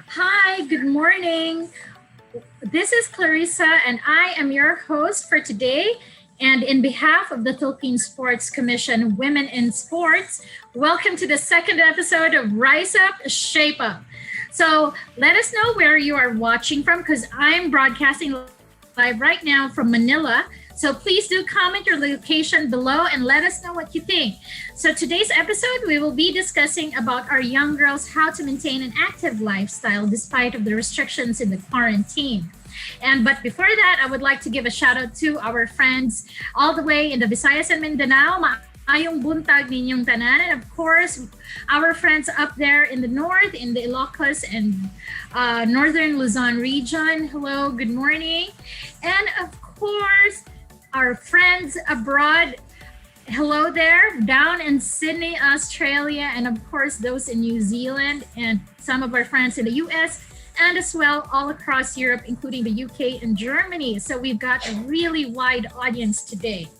Hi, good morning. This is Clarissa, and I am your host for today. And in behalf of the Philippine Sports Commission Women in Sports, welcome to the second episode of Rise Up, Shape Up. So let us know where you are watching from because I'm broadcasting live right now from Manila. So please do comment your location below and let us know what you think. So today's episode, we will be discussing about our young girls how to maintain an active lifestyle despite of the restrictions in the quarantine. But before that, I would like to give a shout out to our friends all the way in the Visayas and Mindanao. Maayong buntag ninyong tanan. And of course, our friends up there in the north, in the Ilocos and northern Luzon region. Hello, good morning. And of course, our friends abroad. Hello there, down in Sydney, Australia, and of course, those in New Zealand, and some of our friends in the US, and as well all across Europe, including the UK and Germany. So we've got a really wide audience today.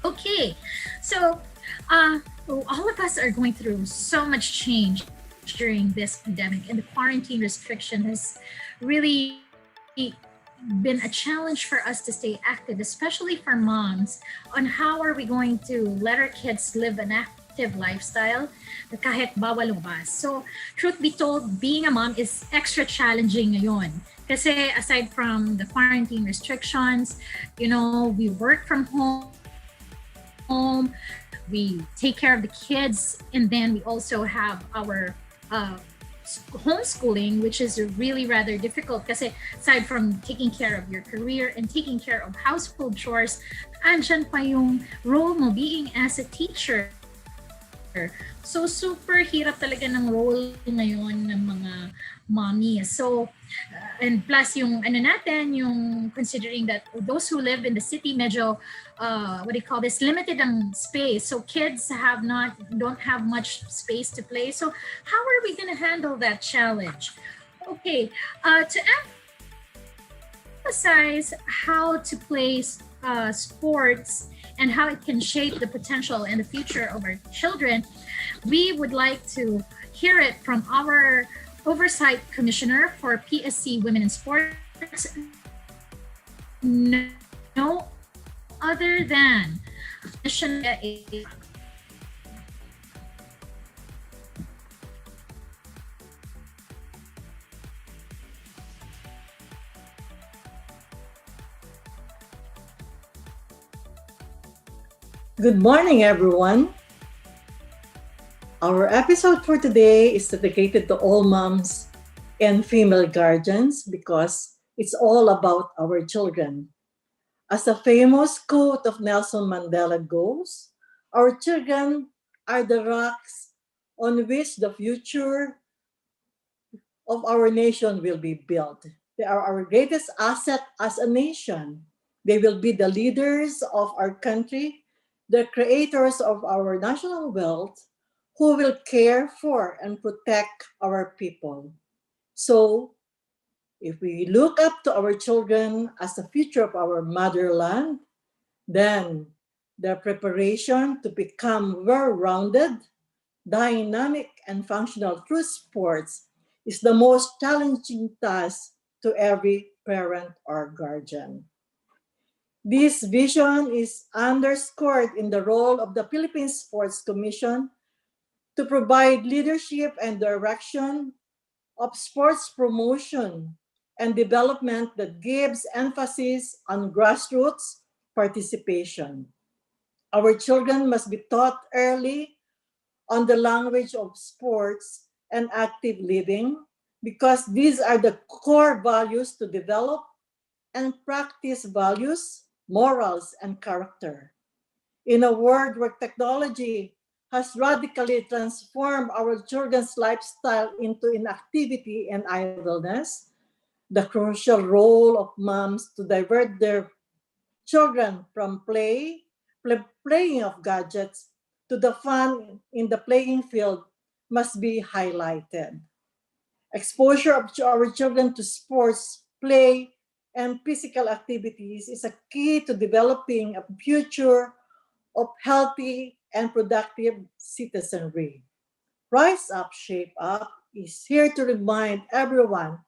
Okay, so all of us are going through so much change during this pandemic, and the quarantine restriction has really been a challenge for us to stay active, especially for moms, on how are we going to let our kids live an active lifestyle na kahit bawal lumabas. So, truth be told, being a mom is extra challenging ngayon. Kasi aside from the quarantine restrictions, we work from home, we take care of the kids, and then we also have our homeschooling, which is really rather difficult kasi aside from taking care of your career and taking care of household chores, andyan pa yung role mo being as a teacher. So super hirap talaga ng role ngayon ng mga mommy. So and plus yung yung considering that those who live in the city medyo limited ang space. So kids don't have much space to play. So how are we going to handle that challenge? Okay, to emphasize how to play sports and how it can shape the potential and the future of our children, we would like to hear it from our Oversight Commissioner for PSC Women in Sports, no other than Commissioner A. Good morning, everyone. Our episode for today is dedicated to all moms and female guardians because it's all about our children. As the famous quote of Nelson Mandela goes, our children are the rocks on which the future of our nation will be built. They are our greatest asset as a nation. They will be the leaders of our country, the creators of our national wealth, who will care for and protect our people. So, if we look up to our children as the future of our motherland, then their preparation to become well-rounded, dynamic, and functional through sports is the most challenging task to every parent or guardian. This vision is underscored in the role of the Philippine Sports Commission to provide leadership and direction of sports promotion and development that gives emphasis on grassroots participation. Our children must be taught early on the language of sports and active living because these are the core values to develop and practice values, morals, and character. In a world where technology has radically transformed our children's lifestyle into inactivity and idleness, the crucial role of moms to divert their children from playing of gadgets to the fun in the playing field must be highlighted. Exposure of our children to sports, play, and physical activities is a key to developing a future of healthy and productive citizenry. Rise Up, Shape Up is here to remind everyone,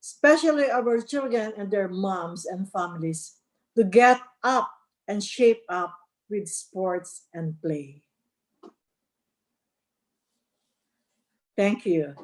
especially our children and their moms and families, to get up and shape up with sports and play. Thank you.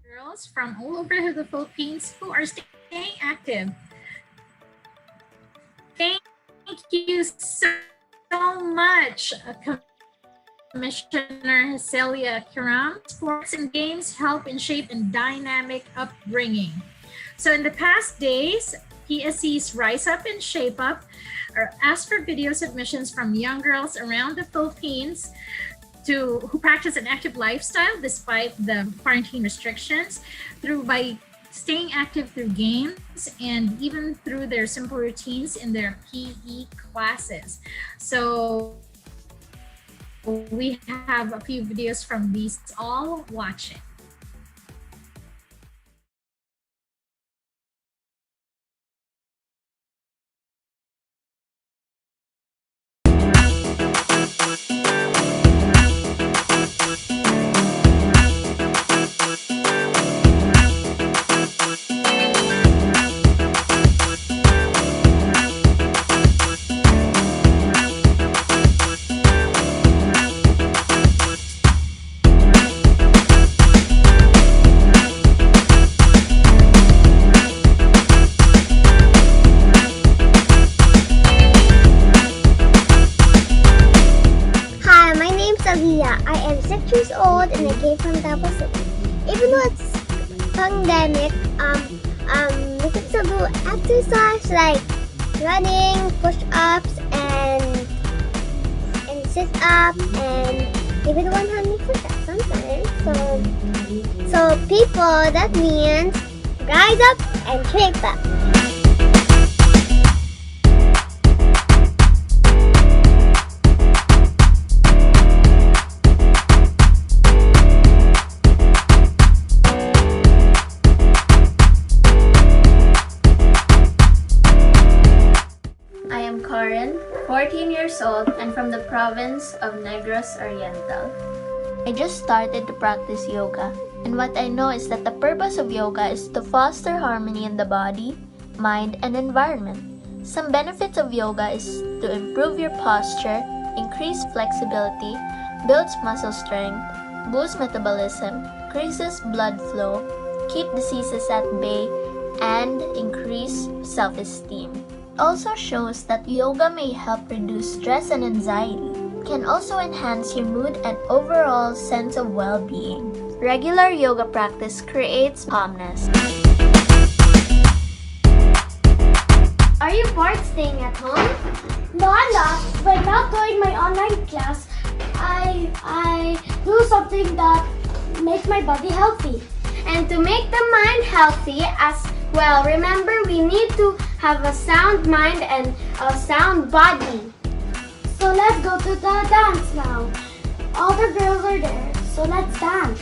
Girls from all over the Philippines who are staying active. Thank you so much, Commissioner Celia Kiram. Sports and games help in shape and dynamic upbringing. So in the past days, PSC's Rise Up and Shape Up are asked for video submissions from young girls around the Philippines who practice an active lifestyle despite the quarantine restrictions by staying active through games and even through their simple routines in their PE classes. So we have a few videos from these all. Watch it. Hi, my name's Aliyah. I am 6 years old and I came from Davao City. Even though it's pandemic, we can still do exercise like running, push-ups, and sit-up, and even 100 push-ups sometimes. So people, that means rise up and shape up. of Negros Oriental. I just started to practice yoga, and what I know is that the purpose of yoga is to foster harmony in the body, mind, and environment. Some benefits of yoga is to improve your posture, increase flexibility, builds muscle strength, boosts metabolism, increases blood flow, keep diseases at bay, and increase self-esteem. Also shows that yoga may help reduce stress and anxiety. Can also enhance your mood and overall sense of well-being. Regular yoga practice creates calmness. Are you bored staying at home? No, I'm not. But not during my online class, I do something that makes my body healthy. And to make the mind healthy as well, remember we need to have a sound mind and a sound body. So let's go to the dance now. All the girls are there, so let's dance.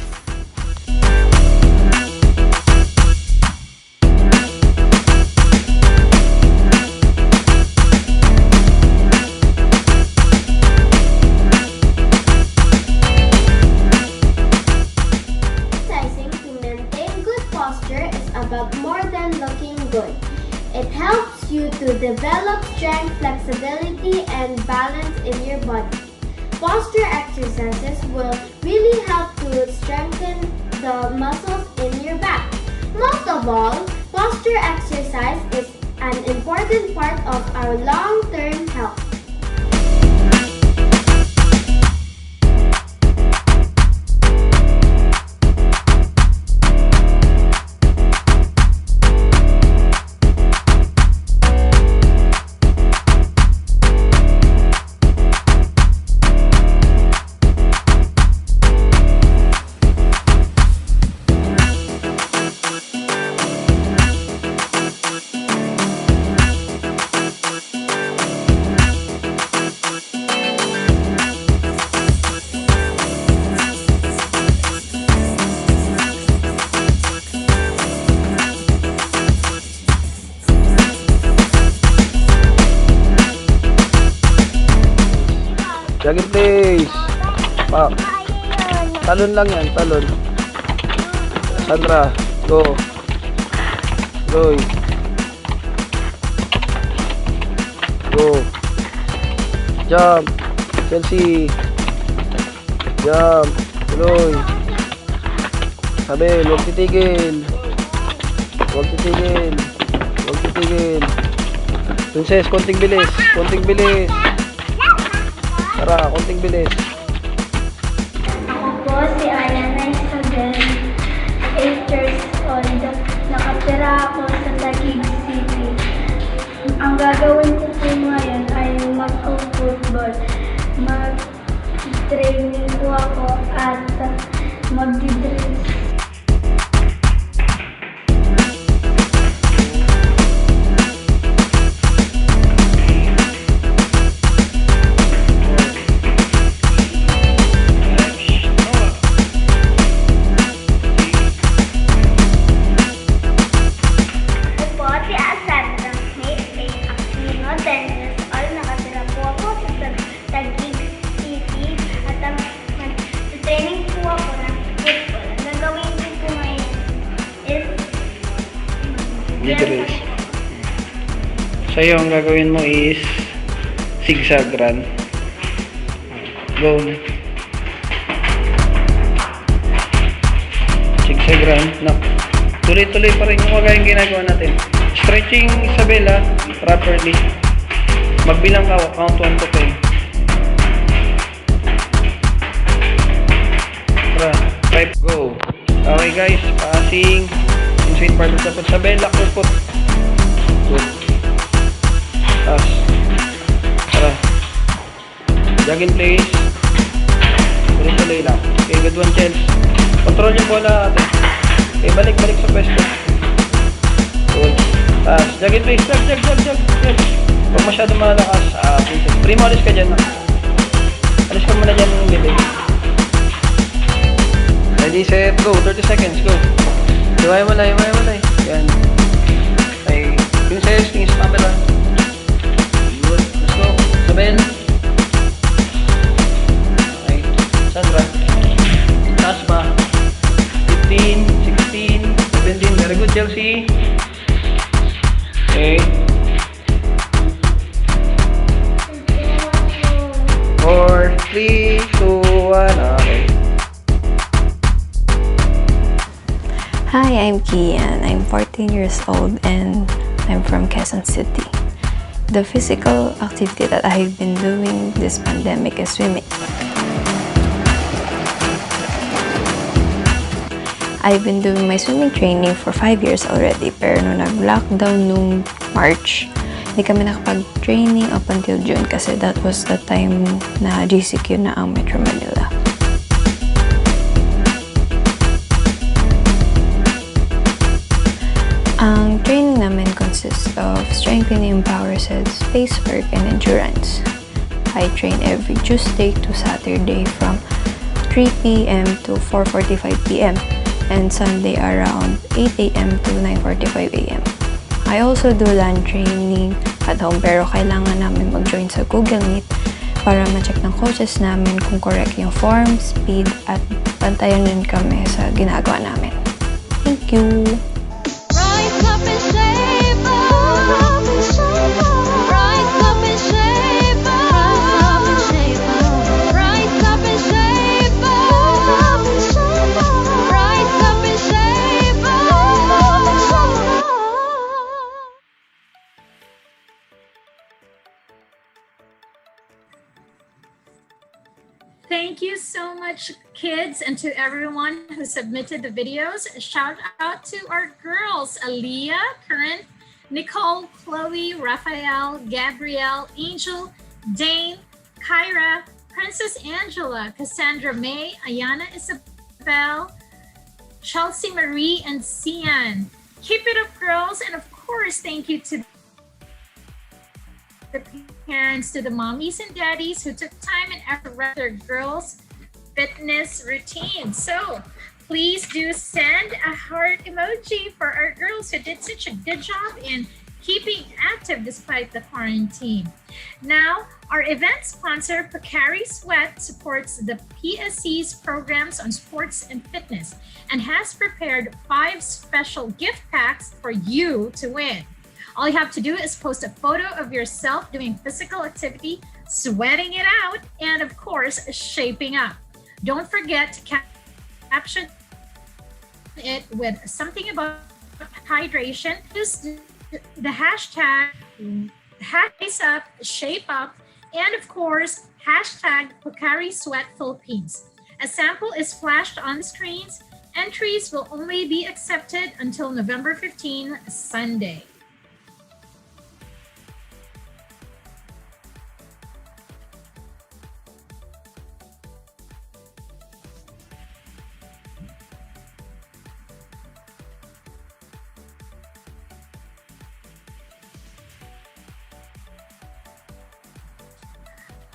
Exercising to maintain good posture is about more than looking good. It helps you to develop strength, flexibility, and balance in your body. Posture exercises will really help to strengthen the muscles in your back. Most of all, posture exercise is an important part of our long-term health. Jogging please. Pak. Talon lang yan, talon. Sandra, go. Loy. Go. Jump. Chelsea. Jump. Loy. Sabel, huwag titigil. Huwag titigil. Huwag titigil. Princess, konting bilis. Konting bilis. Tara, konting bilis. Ako po si Ayana Isabel, 8 years old. Nakatira ako sa Taguig City. Ang gagawin ko po ngayon ay mag-football. Mag-training po ako at mag-dress. Dress. Sa'yo, ang gagawin mo is zigzag run. Go na. Zigzag run. No. Tuloy-tuloy pa rin yung kagayang ginagawa natin. Stretching, Isabela, properly. Magbilang ka, count 1 to 10. Tara, 5, go. Okay guys, passing. Inside part of the foot. Isabela, foot. Good. Pass. Tara. Jog in place. Tuloy-tuloy lang. Okay, good one, Chelsea. Control yung bola natin. Okay, balik sa pwesto. Good. Pass. Jog in place. Jog. Huwag masyadong malakas. Primo, alis ka dyan. Alis ka muna dyan ng bibig. Ready, set, go. 30 seconds, go. Hiwaya mo lang. Yan. Okay. Princess, tingin sa camera. Good. Let's go. Sabel. everyone. Okay. Hi, I'm Kian. I'm 14 years old and I'm from Quezon City. The physical activity that I've been doing this pandemic is swimming. I've been doing my swimming training for 5 years already, pero nung nag-lockdown nung March, hindi kami nakapag-training up until June kasi that was the time na GCQ na ang Metro Manila. Ang training namin consists of strengthening power sets, pace work, and endurance. I train every Tuesday to Saturday from 3 p.m. to 4:45 p.m. and Sunday around 8 a.m. to 9:45 a.m. I also do land training at home pero kailangan namin mag-join sa Google Meet para ma-check ng coaches namin kung correct yung form, speed, at pantayan din kami sa ginagawa namin. Thank you! Rise up and shape up. Rise up and shape up. Rise up and shape up. Rise up and shape up. Thank you so much, kids, and to everyone who submitted the videos. Shout out to our girls, Aaliyah, Corinne, Nicole, Chloe, Raphael, Gabrielle, Angel, Dane, Kyra, Princess Angela, Cassandra May, Ayana Isabel, Chelsea Marie, and Cian. Keep it up, girls. And of course, thank you to the parents, to the mommies and daddies who took time and effort to their girls' fitness routine. So please do send a heart emoji for our girls who did such a good job in keeping active despite the quarantine. Now, our event sponsor, Pocari Sweat, supports the PSC's programs on sports and fitness and has prepared 5 special gift packs for you to win. All you have to do is post a photo of yourself doing physical activity, sweating it out, and of course, shaping up. Don't forget to caption it with something about hydration. Use the hashtag #up, shape up, and of course, hashtag Pocari Sweat Philippines. A sample is flashed on the screens. Entries will only be accepted until November 15, Sunday.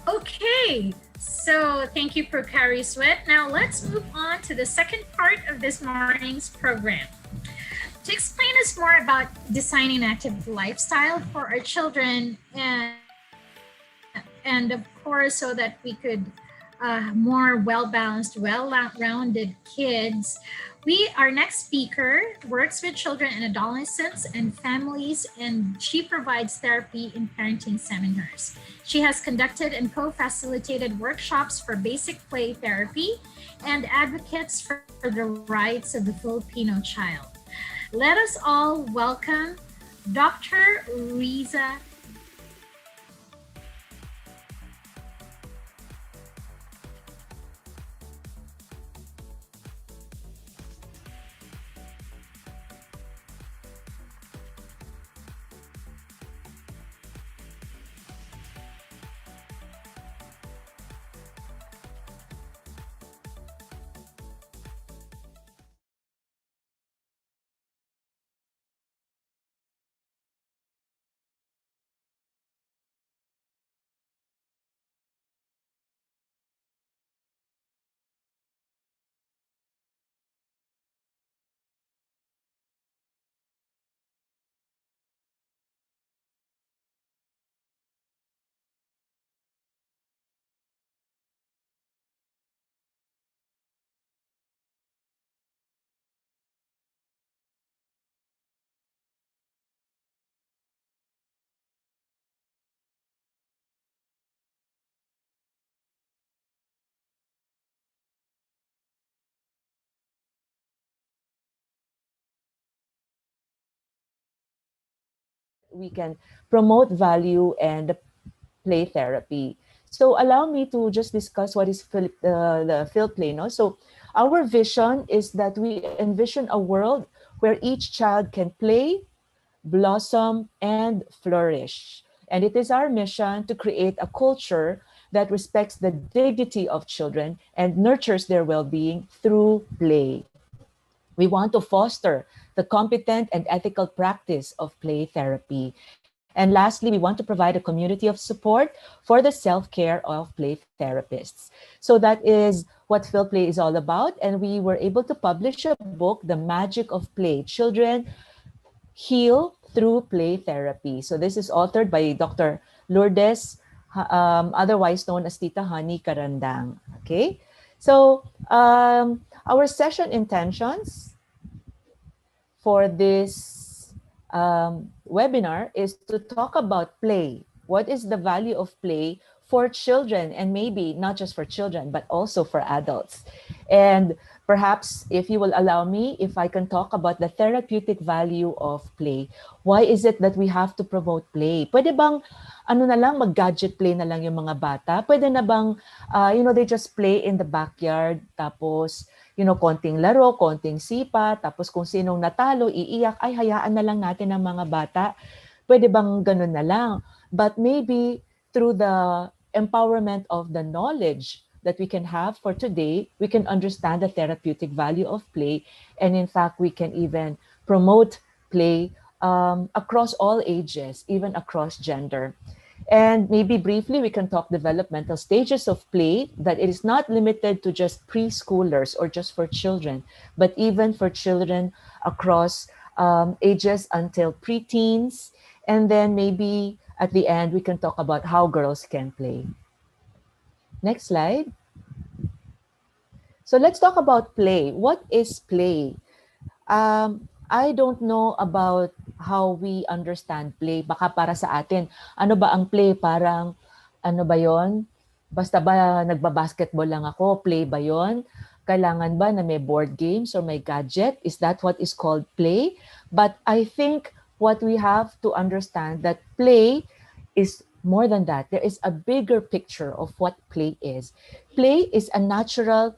Okay, so thank you, Pocari Sweat. Now let's move on to the second part of this morning's program. To explain us more about designing an active lifestyle for our children and of course, so that we could more well-balanced, well-rounded kids. Our next speaker works with children and adolescents and families, and she provides therapy in parenting seminars. She has conducted and co-facilitated workshops for basic play therapy and advocates for the rights of the Filipino child. Let us all welcome Dr. Riza we can promote value and play therapy. So allow me to just discuss what is the Phil Play. No? So our vision is that we envision a world where each child can play, blossom, and flourish. And it is our mission to create a culture that respects the dignity of children and nurtures their well-being through play. We want to foster the competent and ethical practice of play therapy. And lastly, we want to provide a community of support for the self-care of play therapists. So that is what Phil Play is all about. And we were able to publish a book, The Magic of Play: Children Heal Through Play Therapy. So this is authored by Dr. Lourdes, otherwise known as Tita Honey Karandang. Okay, so our session intentions for this webinar is to talk about play. What is the value of play for children, and maybe not just for children, but also for adults? And perhaps, if you will allow me, if I can talk about the therapeutic value of play. Why is it that we have to promote play? Pwede bang, mag-gadget play na lang yung mga bata? Pwede na bang, they just play in the backyard, tapos, konting laro, konting sipa, tapos kung sinong natalo, iiyak, ay hayaan na lang natin ang mga bata. Pwede bang ganun na lang? But maybe through the empowerment of the knowledge that we can have for today, we can understand the therapeutic value of play. And in fact, we can even promote play across all ages, even across gender. And maybe briefly, we can talk developmental stages of play, that it is not limited to just preschoolers or just for children, but even for children across ages until preteens. And then maybe at the end, we can talk about how girls can play. Next slide. So let's talk about play. What is play? I don't know about how we understand play. Baka para sa atin, ano ba ang play? Parang, ano ba yon? Basta ba nagbabasketball lang ako? Play ba yon? Kailangan ba na may board games or may gadget? Is that what is called play? But I think what we have to understand that play is more than that. There is a bigger picture of what play is. Play is a natural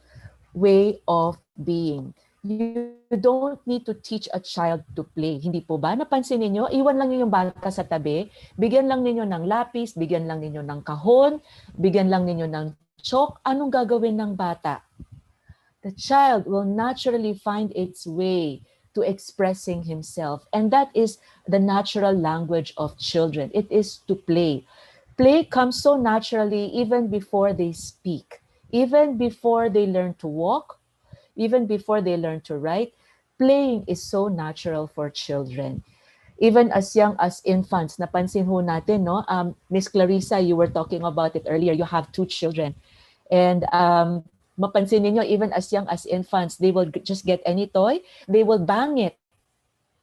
way of being. You don't need to teach a child to play. Hindi po ba? Napansin ninyo, iwan lang ninyo yung bata sa tabi, bigyan lang ninyo ng lapis, bigyan lang ninyo ng kahon, bigyan lang ninyo ng chalk. Anong gagawin ng bata? The child will naturally find its way to expressing himself. And that is the natural language of children. It is to play. Play comes so naturally even before they speak, even before they learn to walk, even before they learn to write. Playing is so natural for children. Even as young as infants, napansin ho natin, no? Miss Clarissa, you were talking about it earlier. You have 2 children. And mapansin niyo, even as young as infants, they will just get any toy, they will bang it.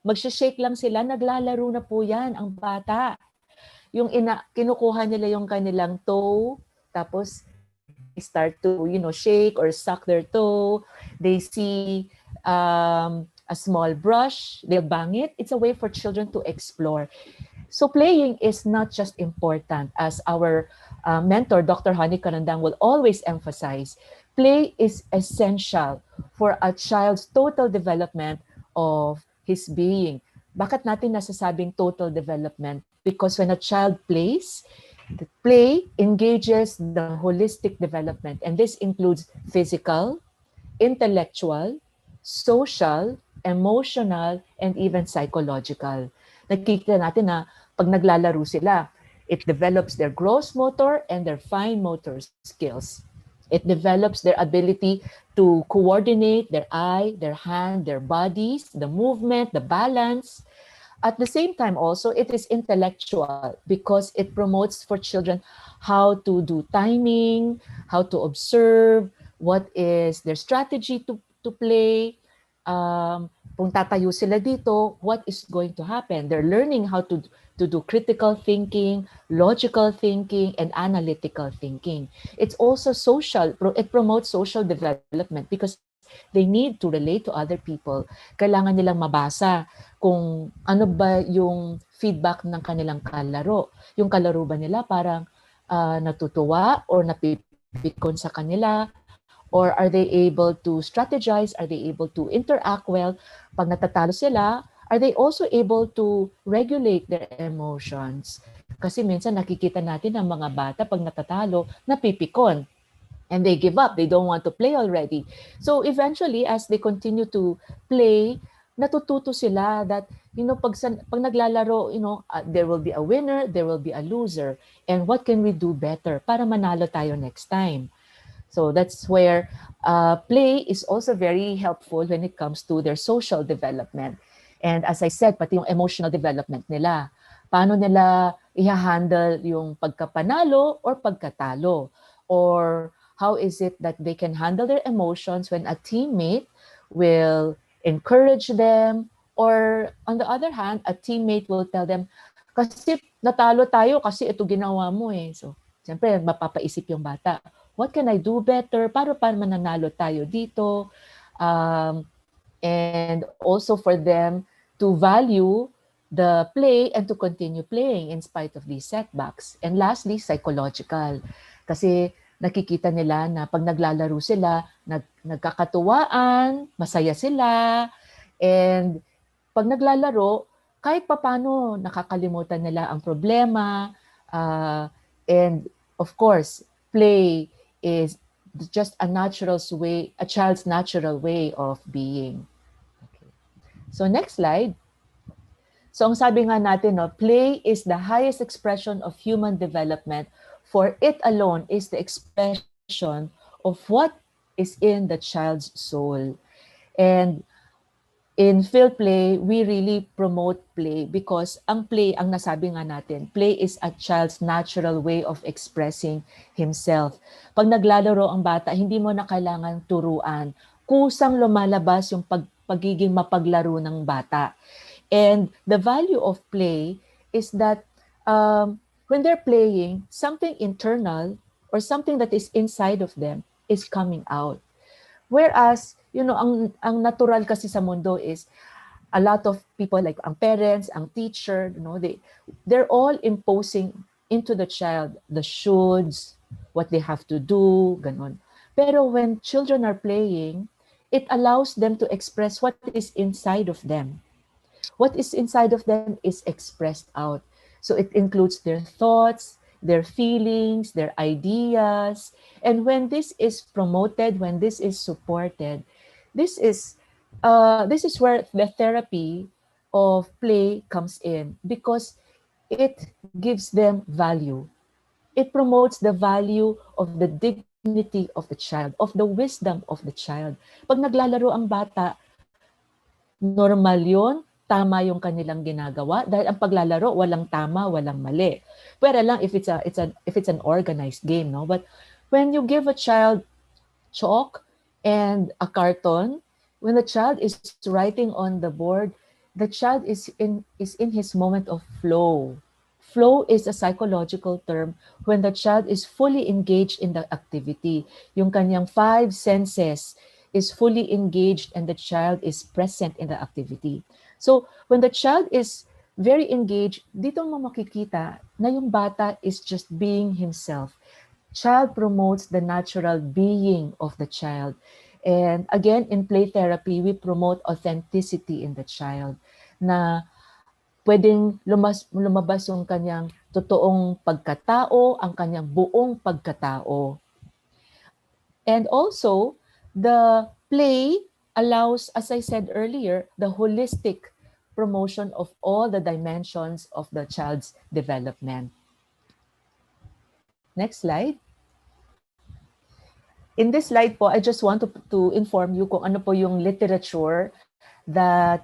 Magsha-shake lang sila, naglalaro na po yan, ang bata. Yung kinukuha nila yung kanilang toe, tapos start to, shake or suck their toe. They see a small brush, they'll bang it. It's a way for children to explore. So playing is not just important, as our mentor, Dr. Honey Karandang, will always emphasize. Play is essential for a child's total development of his being. Bakit natin nasasabing total development? Because when a child plays, the play engages the holistic development, and this includes physical, intellectual, social, emotional, and even psychological. Nakikita natin na pag naglalaro sila, it develops their gross motor and their fine motor skills. It develops their ability to coordinate their eye, their hand, their bodies, the movement, the balance. At the same time also, it is intellectual because it promotes for children how to do timing, how to observe, what is their strategy to play, kung tatayo sila dito, what is going to happen? They're learning how to do critical thinking, logical thinking, and analytical thinking. It's also social, it promotes social development because they need to relate to other people. Kailangan nilang mabasa kung ano ba yung feedback ng kanilang kalaro. Yung kalaro ba nila parang natutuwa or napipikon sa kanila? Or are they able to strategize? Are they able to interact well? Pag natatalo sila, are they also able to regulate their emotions? Kasi minsan nakikita natin ang mga bata pag natatalo, napipikon. And they give up. They don't want to play already. So eventually, as they continue to play, natututo sila that, pag naglalaro, there will be a winner, there will be a loser. And what can we do better para manalo tayo next time? So that's where play is also very helpful when it comes to their social development. And as I said, pati yung emotional development nila. Paano nila i-handle yung pagkapanalo or pagkatalo? Or how is it that they can handle their emotions when a teammate will encourage them? Or on the other hand, a teammate will tell them, kasi natalo tayo kasi ito ginawa mo eh. So, siyempre, mapapaisip yung bata. What can I do better? Para mananalo tayo dito? And also for them to value the play and to continue playing in spite of these setbacks. And lastly, psychological. Kasi nakikita nila na pag naglalaro sila, nagkakatuwaan, masaya sila, and pag naglalaro, kahit papano nakakalimutan nila ang problema, and of course, play is just a child's natural way of being. Okay. So next slide. So ang sabi nga natin, play is the highest expression of human development, for it alone is the expression of what is in the child's soul. And in PhilPlay, we really promote play because ang nasabi nga natin, play is a child's natural way of expressing himself. Pag naglalaro ang bata, hindi mo na kailangan turuan. Kusang lumalabas yung pagiging mapaglaro ng bata. And the value of play is that when they're playing, something internal or something that is inside of them is coming out. Whereas, ang natural kasi sa mundo is a lot of people, like ang parents, ang teacher, they're all imposing into the child the shoulds, what they have to do, ganon. Pero when children are playing, it allows them to express what is inside of them. What is inside of them is expressed out. So it includes their thoughts, their feelings, their ideas. And when this is promoted, when this is supported, this is where the therapy of play comes in, because it gives them value. It promotes the value of the dignity of the child, of the wisdom of the child. Pag naglalaro ang bata, normal yun, tama yung kanilang ginagawa, dahil ang paglalaro walang tama, walang mali. Pwera lang if it's an organized game, no? But when you give a child chalk and a carton, when the child is writing on the board, the child is in his moment of flow. Flow is a psychological term when the child is fully engaged in the activity. Yung kanyang 5 senses is fully engaged and the child is present in the activity. So when the child is very engaged, dito mo makikita na yung bata is just being himself. Child promotes the natural being of the child. And again, in play therapy, we promote authenticity in the child, na pwedeng lumabas yung kanyang totoong pagkatao, ang kanyang buong pagkatao. And also, the play allows, as I said earlier, the holistic promotion of all the dimensions of the child's development. Next slide. In this slide po, I just want to inform you kung ano po yung literature that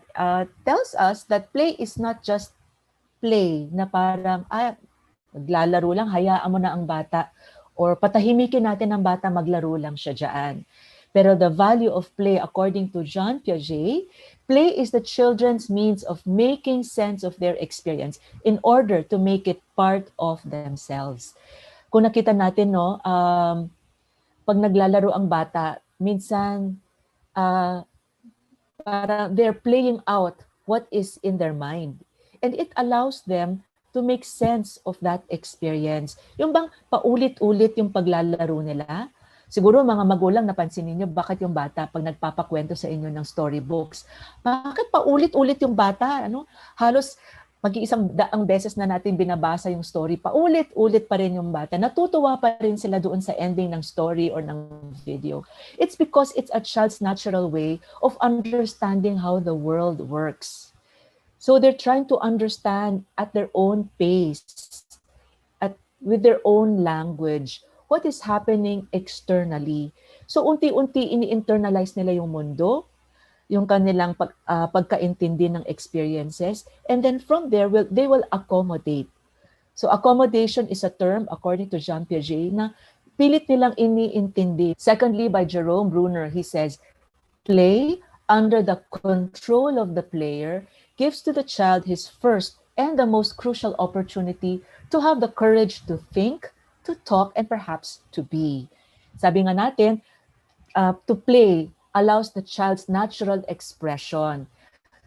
tells us that play is not just play, na parang, maglalaro lang, hayaan mo na ang bata, or patahimikin natin ang bata, maglaro lang siya dyan. Pero the value of play, according to Jean Piaget, play is the children's means of making sense of their experience in order to make it part of themselves. Kung nakita natin, no, pag naglalaro ang bata, minsan they're playing out what is in their mind. And it allows them to make sense of that experience. Yung bang paulit-ulit yung paglalaro nila. Siguro mga magulang napansin niyo bakit yung bata pag nagpapakwento sa inyo ng storybooks, bakit paulit-ulit yung bata? Ano? Halos mag-iisang daang beses na natin binabasa yung story, paulit-ulit pa rin yung bata. Natutuwa pa rin sila doon sa ending ng story or ng video. It's because it's a child's natural way of understanding how the world works. So they're trying to understand at their own pace, with their own language, what is happening externally. So unti-unti ini-internalize nila yung mundo, yung kanilang pagkaintindi ng experiences, and then from there they will accommodate. So accommodation is a term, according to Jean Piaget, na pilit nilang iniintindi. Secondly, by Jerome Bruner, he says, play under the control of the player gives to the child his first and the most crucial opportunity to have the courage to think, to talk, and perhaps to be. Sabi nga natin, to play allows the child's natural expression.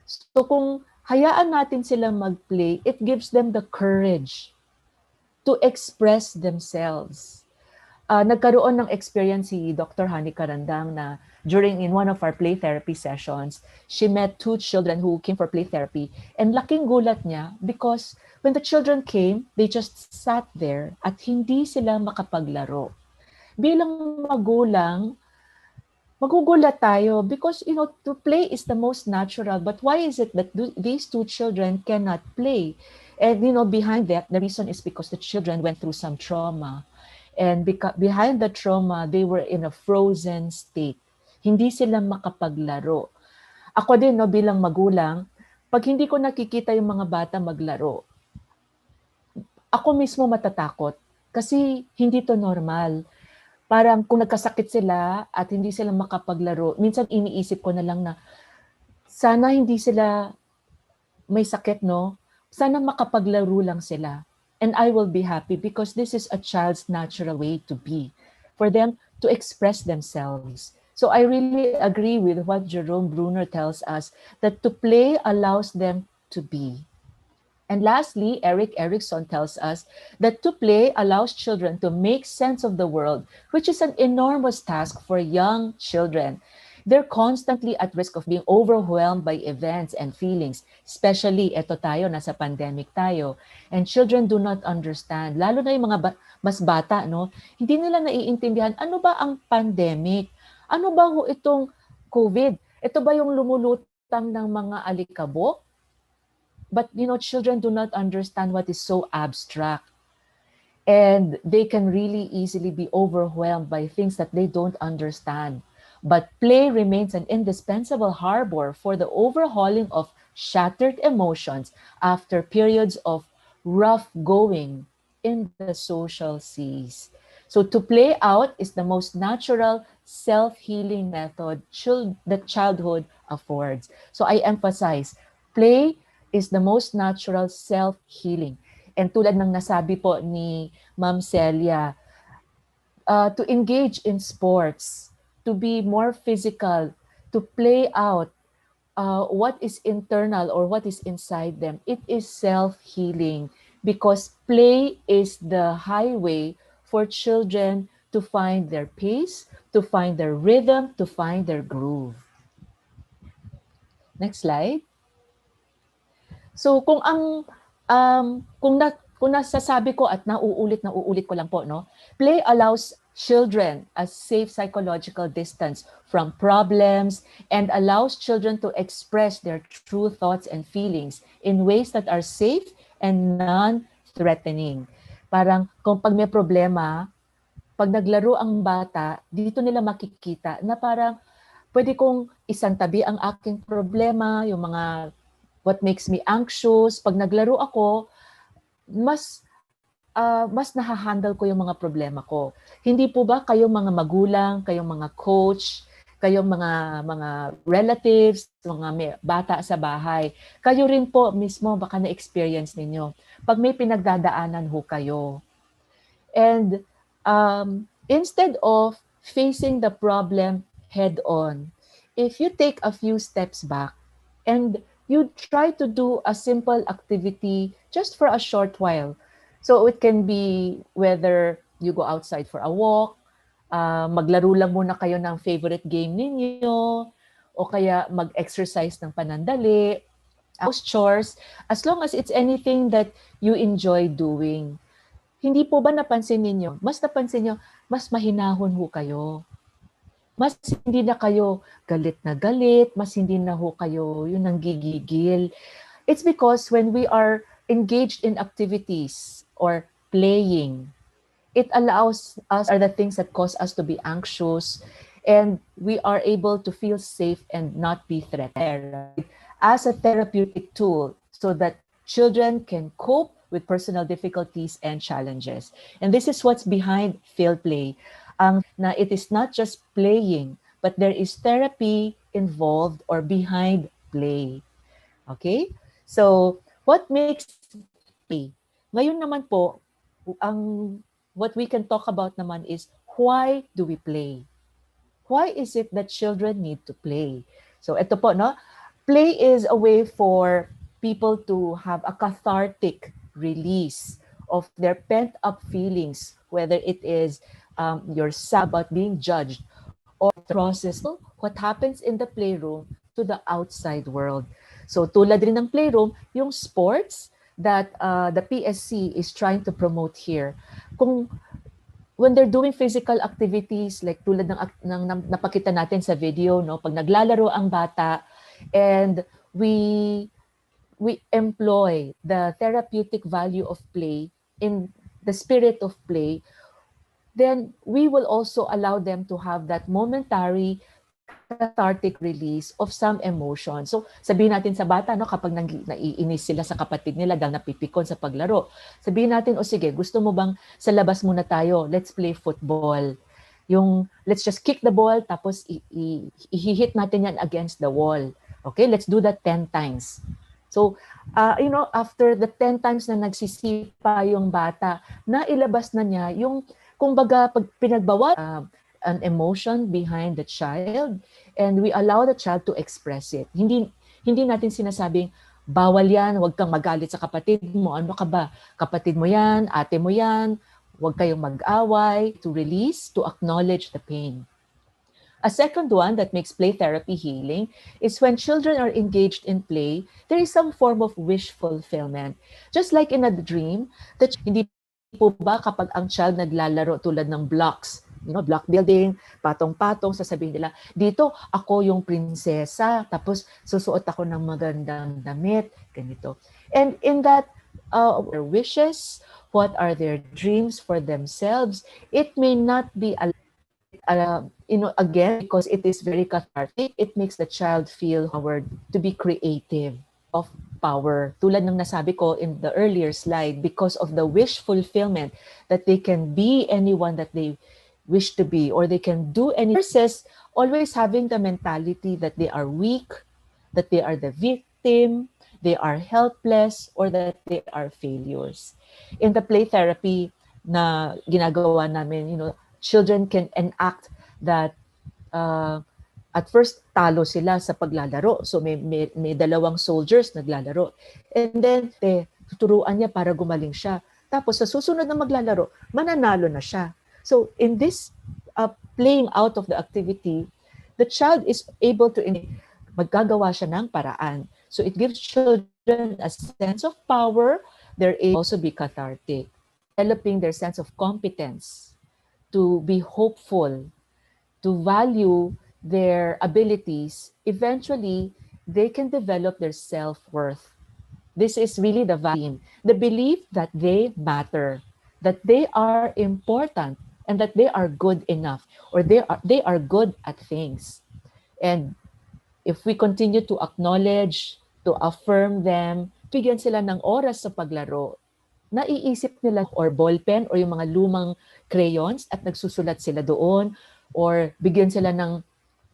So kung hayaan natin silang mag-play, it gives them the courage to express themselves. Nagkaroon ng experience si Dr. Hani Karandang na in one of our play therapy sessions, she met 2 children who came for play therapy, and laking gulat niya because when the children came, they just sat there at hindi sila makapaglaro. Bilang magulang, magugulat tayo because, to play is the most natural, but why is it that these 2 children cannot play? And, behind that, the reason is because the children went through some trauma. And behind the trauma, they were in a frozen state. Hindi sila makapaglaro. Ako din, bilang magulang, pag hindi ko nakikita yung mga bata maglaro, ako mismo matatakot kasi hindi to normal. Parang kung nagkasakit sila at hindi sila makapaglaro, minsan iniisip ko na lang na sana hindi sila may sakit, no? Sana makapaglaro lang sila. And I will be happy because this is a child's natural way to be, for them to express themselves. So I really agree with what Jerome Bruner tells us, that to play allows them to be. And lastly, Erik Erikson tells us that to play allows children to make sense of the world, which is an enormous task for young children. They're constantly at risk of being overwhelmed by events and feelings, especially eto tayo, nasa pandemic tayo. And children do not understand, lalo na yung mga mas bata, no? Hindi nila naiintindihan, ano ba ang pandemic? Ano ba itong COVID? Ito ba yung lumulutang ng mga alikabok? But, children do not understand what is so abstract. And they can really easily be overwhelmed by things that they don't understand. But play remains an indispensable harbor for the overhauling of shattered emotions after periods of rough going in the social seas. So to play out is the most natural self-healing method that childhood affords. So I emphasize, play is the most natural self-healing. And tulad ng nasabi po ni Ma'am Celia, to engage in sports, to be more physical, to play out what is internal or what is inside them. It is self-healing because play is the highway for children to find their pace, to find their rhythm, to find their groove. Next slide. So kung nasasabi ko at nauulit ko lang po, no? Play allows children a safe psychological distance from problems and allows children to express their true thoughts and feelings in ways that are safe and non-threatening. Parang kung pag may problema, pag naglaro ang bata, dito nila makikita na parang pwede kong isantabi ang aking problema, yung mga what makes me anxious. Pag naglaro ako, mas nahahandle ko yung mga problema ko. Hindi po ba kayong mga magulang, kayong mga coach, kayong mga relatives, mga bata sa bahay, kayo rin po mismo baka na-experience ninyo. Pag may pinagdadaanan ho kayo. And instead of facing the problem head on, if you take a few steps back and you try to do a simple activity just for a short while. So it can be whether you go outside for a walk, maglaro lang muna kayo ng favorite game ninyo, o kaya mag-exercise ng panandali, house chores, as long as it's anything that you enjoy doing. Hindi po ba napansin ninyo, mas napansin nyo, mas mahinahon ho kayo. Mas hindi na kayo galit na galit, mas hindi na ho kayo yung nanggigigil. It's because when we are engaged in activities or playing, it allows us, are the things that cause us to be anxious, and we are able to feel safe and not be threatened as a therapeutic tool so that children can cope with personal difficulties and challenges. And this is what's behind field play. Na it is not just playing, but there is therapy involved or behind play. Okay? So, what makes play? Ngayon naman po, what we can talk about naman is, why do we play? Why is it that children need to play? So, ito po, no? Play is a way for people to have a cathartic release of their pent-up feelings, whether it is you're sad about being judged, or process what happens in the playroom to the outside world. So tulad rin ng playroom, yung sports that the PSC is trying to promote here. When they're doing physical activities, like tulad ng napakita natin sa video, no, pag naglalaro ang bata and we employ the therapeutic value of play in the spirit of play, then we will also allow them to have that momentary cathartic release of some emotion. So sabihin natin sa bata, no, kapag naiinis sila sa kapatid nila dahil napipikon sa paglaro, sabihin natin, o sige, gusto mo bang sa labas muna tayo, let's play football. Yung let's just kick the ball, tapos i-hit natin yan against the wall. Okay, let's do that 10 times. So, after the 10 times na nagsisipa yung bata, nailabas na niya yung, kumbaga, pag pinagbawa an emotion behind the child, and we allow the child to express it. Hindi natin sinasabing, bawal yan, huwag kang magalit sa kapatid mo. Ano ka ba? Kapatid mo yan, ate mo yan, huwag kayong mag-away. To release, to acknowledge the pain. A second one that makes play therapy healing is when children are engaged in play, there is some form of wish fulfillment. Just like in a dream, that hindi po ba kapag ang child naglalaro tulad ng blocks, block building, patong-patong, sasabihin nila, dito ako yung prinsesa, tapos susuot ako ng magandang damit, ganito. And in that, their wishes, what are their dreams for themselves, it may not be again, because it is very cathartic, it makes the child feel empowered to be creative, of power. Tulad ng nasabi ko in the earlier slide, because of the wish fulfillment, that they can be anyone that they wish to be, or they can do any, versus always having the mentality that they are weak, that they are the victim, they are helpless, or that they are failures. In the play therapy na ginagawa namin, children can enact that at first talo sila sa paglalaro. So may dalawang soldiers naglalaro. And then tuturuan niya para gumaling siya. Tapos sa susunod na maglalaro, mananalo na siya. So in this playing out of the activity, the child is able to magagawa siya ng paraan. So it gives children a sense of power. They're able to also be cathartic, developing their sense of competence, to be hopeful, to value their abilities. Eventually, they can develop their self-worth. This is really the value, the belief that they matter, that they are important, and that they are good enough, or they are good at things. And if we continue to acknowledge, to affirm them, bigyan sila ng oras sa paglaro, naiisip nila, or ballpen, or yung mga lumang crayons, at nagsusulat sila doon, or bigyan sila ng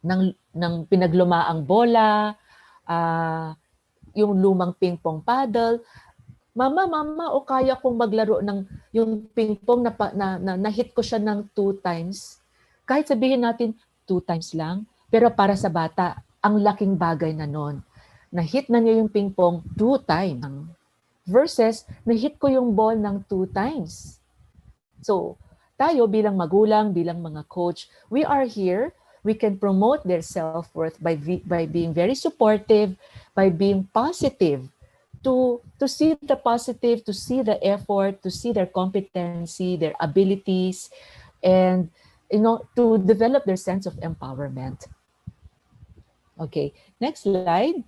ng pinaglumaang bola, yung lumang ping-pong paddle. Mama, o kaya kong maglaro ng yung ping-pong na-hit ko siya ng 2 times. Kahit sabihin natin 2 times lang, pero para sa bata, ang laking bagay na nun. Na-hit na niya yung ping-pong 2 times. Versus, na-hit ko yung ball ng 2 times. So, tayo bilang magulang, bilang mga coach, we are here. We can promote their self-worth by being very supportive, by being positive, to see the positive, to see the effort, to see their competency, their abilities, and to develop their sense of empowerment. Okay, next slide.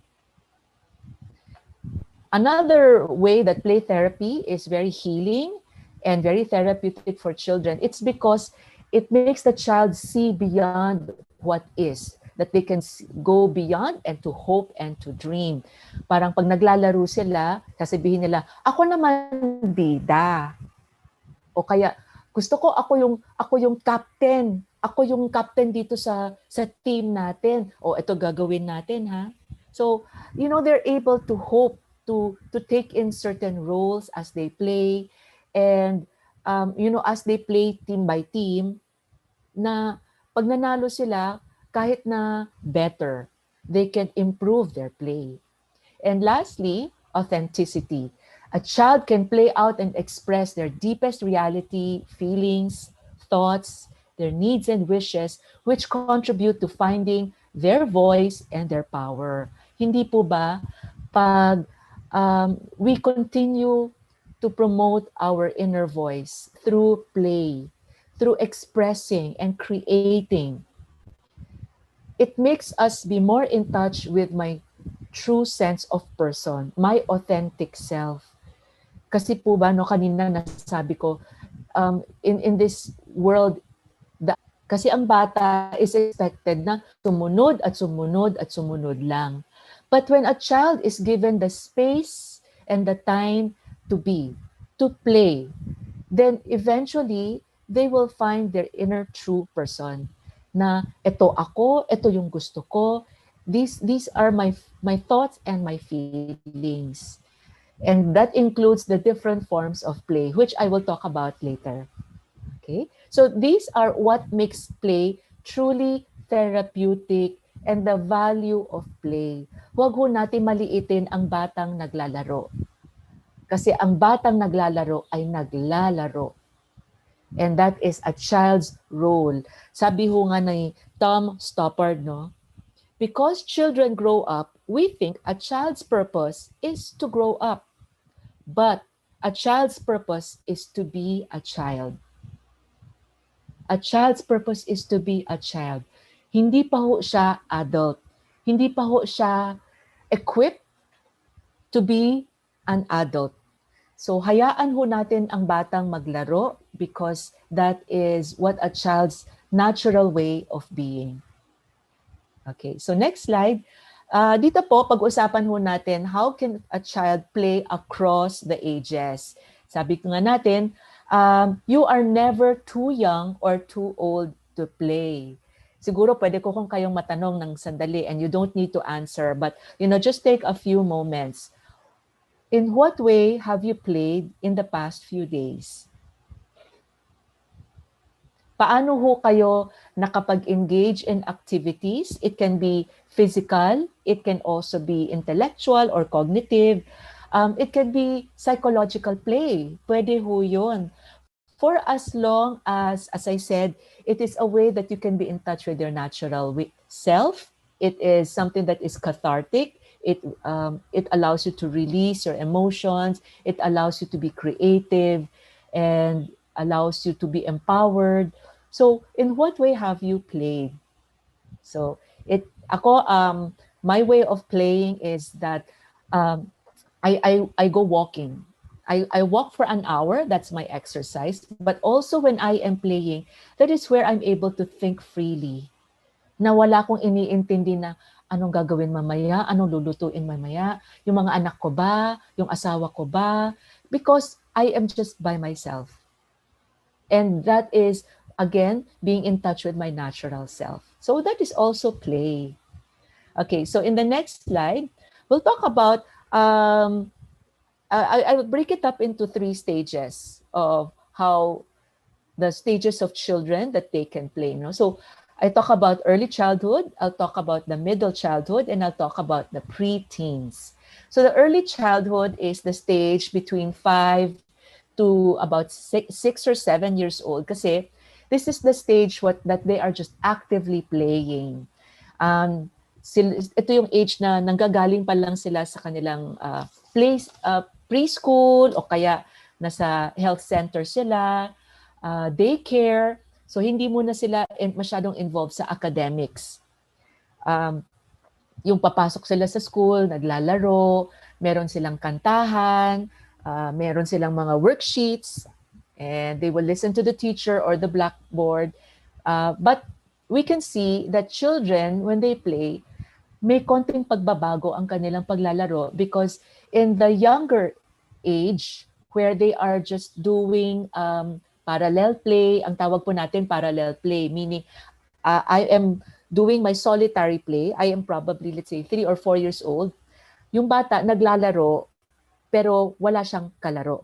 Another way that play therapy is very healing and very therapeutic for children, it's because it makes the child see beyond what is, that they can go beyond and to hope and to dream. Parang pag naglalaro sila, sasabihin nila, ako naman bida. O kaya, gusto ko ako yung captain. Ako yung captain dito sa team natin. O ito gagawin natin, ha? So, they're able to hope to take in certain roles as they play. And, as they play team by team, na pag nanalo sila, kahit na better, they can improve their play. And lastly, authenticity. A child can play out and express their deepest reality, feelings, thoughts, their needs and wishes, which contribute to finding their voice and their power. Hindi po ba, pag we continue to promote our inner voice through play, through expressing and creating, it makes us be more in touch with my true sense of person, my authentic self. Kasi po ba, kanina nasabi ko, in this world, kasi ang bata is expected na sumunod at sumunod at sumunod lang. But when a child is given the space and the time to be, to play, then eventually, they will find their inner true person. Na ito ako, ito yung gusto ko, these are my thoughts and my feelings. And that includes the different forms of play, which I will talk about later. Okay? So these are what makes play truly therapeutic and the value of play. Huwag ho natin maliitin ang batang naglalaro. Kasi ang batang naglalaro ay naglalaro. And that is a child's role. Sabi ho nga ni Tom Stoppard, no? Because children grow up, we think a child's purpose is to grow up. But a child's purpose is to be a child. A child's purpose is to be a child. Hindi pa ho siya adult. Hindi pa ho siya equipped to be an adult. So hayaan ho natin ang batang maglaro because that is what a child's natural way of being. Okay, so next slide. Dito po, pag-usapan ho natin, how can a child play across the ages? Sabi ko nga natin, you are never too young or too old to play. Siguro pwede ko kung kayong matanong ng sandali and you don't need to answer, but just take a few moments. In what way have you played in the past few days? Paano ho kayo nakapag-engage in activities? It can be physical, it can also be intellectual or cognitive. It can be psychological play. Pwede ho yun. For as long as I said, it is a way that you can be in touch with your natural self. It is something that is cathartic. It allows you to release your emotions. It allows you to be creative and allows you to be empowered. So, in what way have you played? So, my way of playing is that I go walking. I walk for an hour, that's my exercise. But also when I am playing, that is where I'm able to think freely. Na wala akong iniintindi na anong gagawin mamaya, anong lulutuin mamaya, yung mga anak ko ba, yung asawa ko ba, because I am just by myself. And that is, again, being in touch with my natural self. So that is also play. Okay, so in the next slide, we'll talk about, I will break it up into 3 stages of how the stages of children that they can play. No? So I talk about early childhood, I'll talk about the middle childhood, and I'll talk about the preteens. So the early childhood is the stage between 5 to about 6 or 7 years old. Kasi this is the stage that they are just actively playing. Ito yung age na nanggagaling pa lang sila sa kanilang preschool o kaya nasa health center sila, daycare. So hindi muna sila masyadong involved sa academics. Yung papasok sila sa school, naglalaro, meron silang kantahan, meron silang mga worksheets, and they will listen to the teacher or the blackboard. But we can see that children, when they play, may konting pagbabago ang kanilang paglalaro because in the younger age, where they are just doing parallel play, ang tawag po natin parallel play, meaning I am doing my solitary play, I am probably, let's say, 3 or 4 years old, yung bata naglalaro, pero wala siyang kalaro.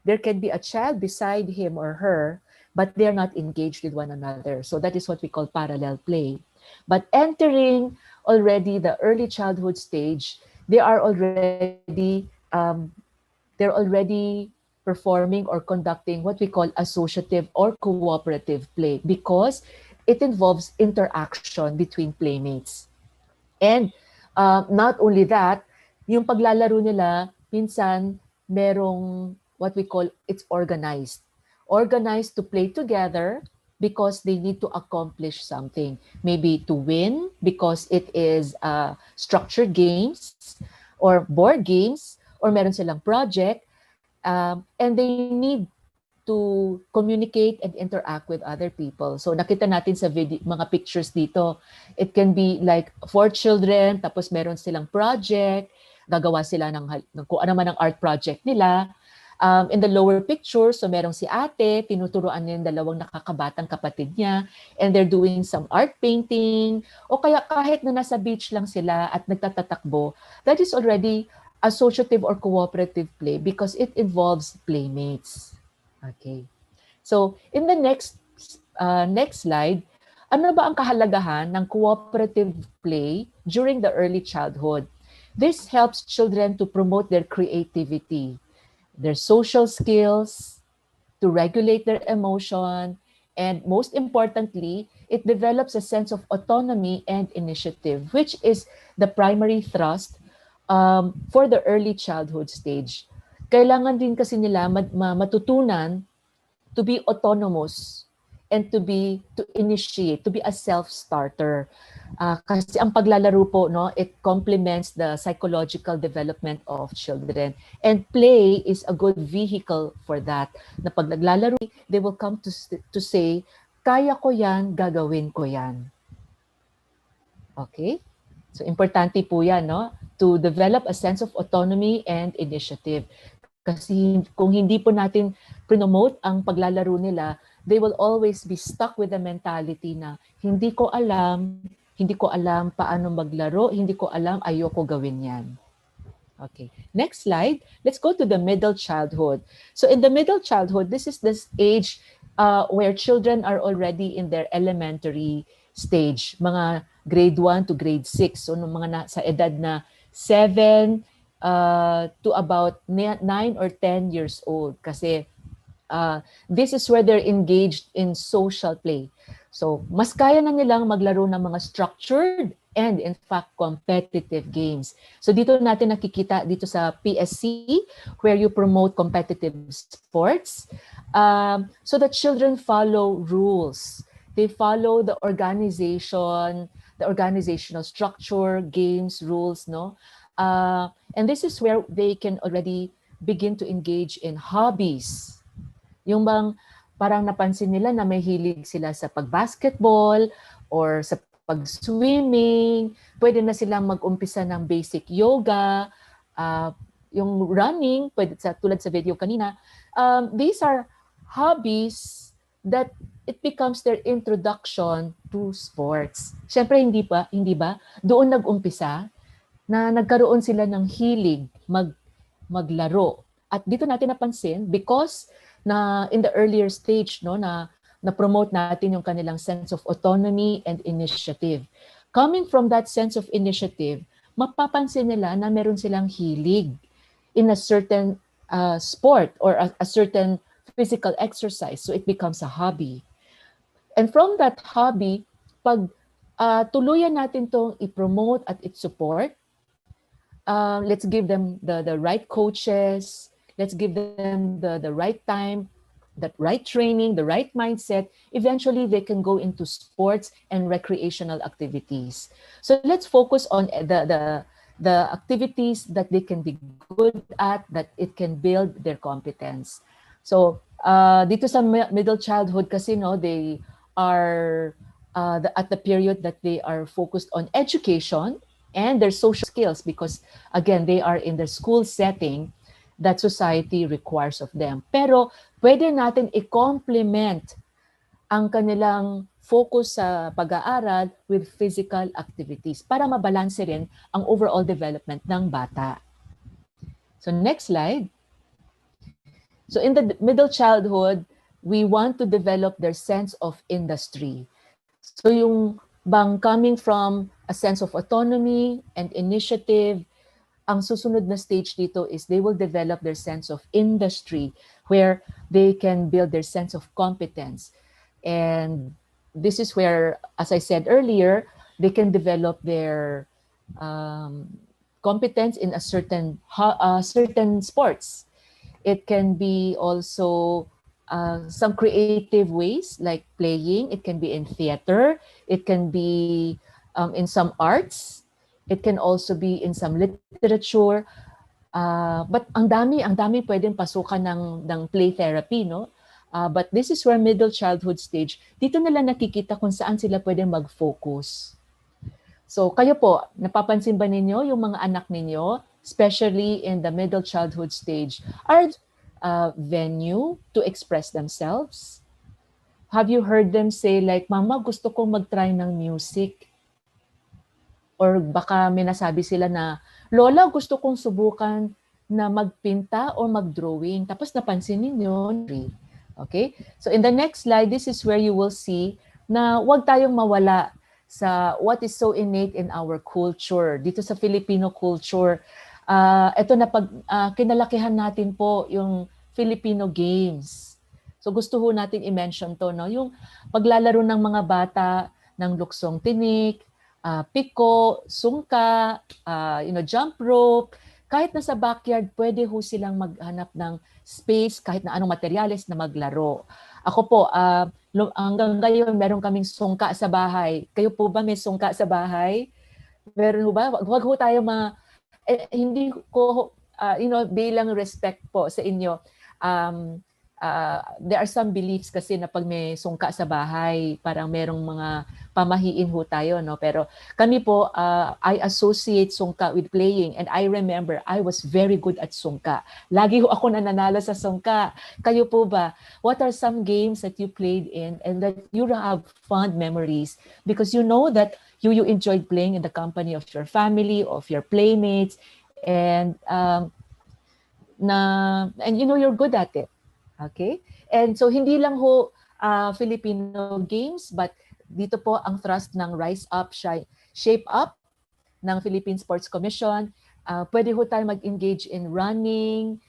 There can be a child beside him or her, but they're not engaged with one another. So that is what we call parallel play. But entering already the early childhood stage, they are already performing or conducting what we call associative or cooperative play because it involves interaction between playmates. And not only that, yung paglalaro nila, minsan merong what we call, it's organized. Organized to play together because they need to accomplish something. Maybe to win because it is structured games or board games or meron silang project and they need to communicate and interact with other people. So nakita natin sa video, mga pictures dito, it can be like 4 children, tapos meron silang project, gagawa sila ng kung ano man ang art project nila. In the lower picture, so merong si ate, tinuturuan niya yung dalawang nakakabatang kapatid niya, and they're doing some art painting, o kaya kahit na nasa beach lang sila at nagtatatakbo, that is already associative or cooperative play because it involves playmates. Okay. So, in the next slide, ano ba ang kahalagahan ng cooperative play during the early childhood? This helps children to promote their creativity, their social skills, to regulate their emotion, and most importantly, it develops a sense of autonomy and initiative, which is the primary thrust for the early childhood stage. Kailangan din kasi nila matutunan to be autonomous and to initiate, to be a self-starter. Kasi ang paglalaro po, no, it complements the psychological development of children. And play is a good vehicle for that. Na pag naglalaro, they will come to say, kaya ko yan, gagawin ko yan. Okay? So importante po yan, no? To develop a sense of autonomy and initiative. Kasi kung hindi po natin promote ang paglalaro nila, they will always be stuck with the mentality na hindi ko alam paano maglaro, hindi ko alam, ayoko gawin yan. Okay, next slide. Let's go to the middle childhood. So in the middle childhood, this is this age where children are already in their elementary stage, mga grade 1 to grade 6. So mga nasa edad na 7 to about 9 or 10 years old kasi this is where they're engaged in social play. So, mas kaya na nilang maglaro ng mga structured and in fact competitive games. So dito natin nakikita dito sa PSC where you promote competitive sports. So the children follow rules. They follow the organization, the organizational structure, games, rules, no? And this is where they can already begin to engage in hobbies. Yung bang parang napansin nila na may hilig sila sa pag-basketball or sa pag-swimming, pwede na silang mag-umpisa ng basic yoga, yung running, pwede tulad sa video kanina. These are hobbies that it becomes their introduction to sports. Siyempre, hindi ba? Doon nag-umpisa na nagkaroon sila ng hilig maglaro. At dito natin napansin, because na in the earlier stage, no, na promote natin yung kanilang sense of autonomy and initiative. Coming from that sense of initiative, mapapansin nila na meron silang hilig in a certain sport or a certain physical exercise. So it becomes a hobby. And from that hobby, pag tuluyan natin itong i-promote at i-support, let's give them the right coaches, let's give them the right time, that right training, the right mindset, eventually they can go into sports and recreational activities. So let's focus on the activities that they can be good at, that it can build their competence. So dito sa middle childhood kasi, no, they are at the period that they are focused on education and their social skills, because again, they are in the school setting that society requires of them. Pero pwede natin i-complement ang kanilang focus sa pag-aaral with physical activities para mabalanse rin ang overall development ng bata. So next slide. So in the middle childhood, we want to develop their sense of industry. So yung bang coming from a sense of autonomy and initiative, ang susunod na stage dito is they will develop their sense of industry where they can build their sense of competence. And this is where, as I said earlier, they can develop their competence in a certain sports. It can be also some creative ways like playing. It can be in theater. It can be in some arts. It can also be in some literature. But ang dami pwedeng pasukan ng play therapy, no? But this is where middle childhood stage, dito nila nakikita kung saan sila pwedeng mag-focus. So kayo po, napapansin ba ninyo yung mga anak ninyo, especially in the middle childhood stage, are venue to express themselves? Have you heard them say like, Mama, gusto kong mag-try ng music? Or baka may nasabi sila na, Lola, gusto kong subukan na magpinta o mag-drawing. Tapos napansin ninyo. Okay? So in the next slide, this is where you will see na huwag tayong mawala sa what is so innate in our culture. Dito sa Filipino culture, ito na kinalakihan natin po yung Filipino games. So gusto ho natin i-mention to, no? Yung paglalaro ng mga bata ng luksong tinik, piko, sungka, jump rope. Kahit na sa backyard, pwede ho silang maghanap ng space, kahit na anong materyales na maglaro. Ako po, hanggang ngayon, meron kaming sungka sa bahay. Kayo po ba may sungka sa bahay? Meron ho ba? Huwag ho tayo hindi ko, bilang respect po sa inyo, there are some beliefs kasi na pag may sungka sa bahay, parang merong mga pamahiin ho tayo, no? Pero kami po, I associate sungka with playing, and I remember I was very good at sungka. Lagi ho ako nananalo sa sungka. Kayo po ba? What are some games that you played in and that you have fond memories because you know that you enjoyed playing in the company of your family, of your playmates, and you know you're good at it. Okay? And so hindi lang ho Filipino games, but dito po ang thrust ng Rise Up, Shape Up ng Philippine Sports Commission. Pwede ho tayo mag-engage in running,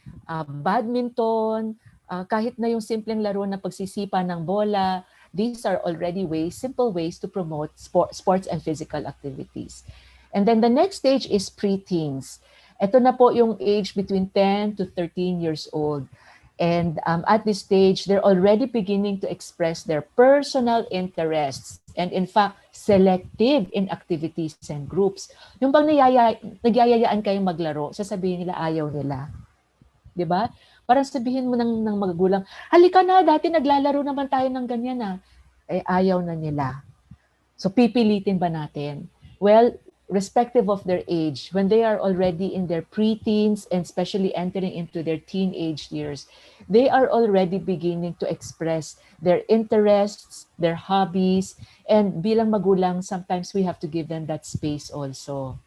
badminton, kahit na yung simpleng laro na pagsisipa ng bola. These are already simple ways to promote sports and physical activities. And then the next stage is pre-teens. Ito na po yung age between 10 to 13 years old. And at this stage, they're already beginning to express their personal interests and in fact, selective in activities and groups. Yung bang nagyayayaan kayong maglaro, sasabihin nila ayaw nila. Diba? Parang sabihin mo ng magulang, halika na, dati naglalaro naman tayo ng ganyan ayaw na nila. So pipilitin ba natin? Well, respective of their age, when they are already in their preteens and especially entering into their teenage years, they are already beginning to express their interests, their hobbies, and bilang magulang, sometimes we have to give them that space also.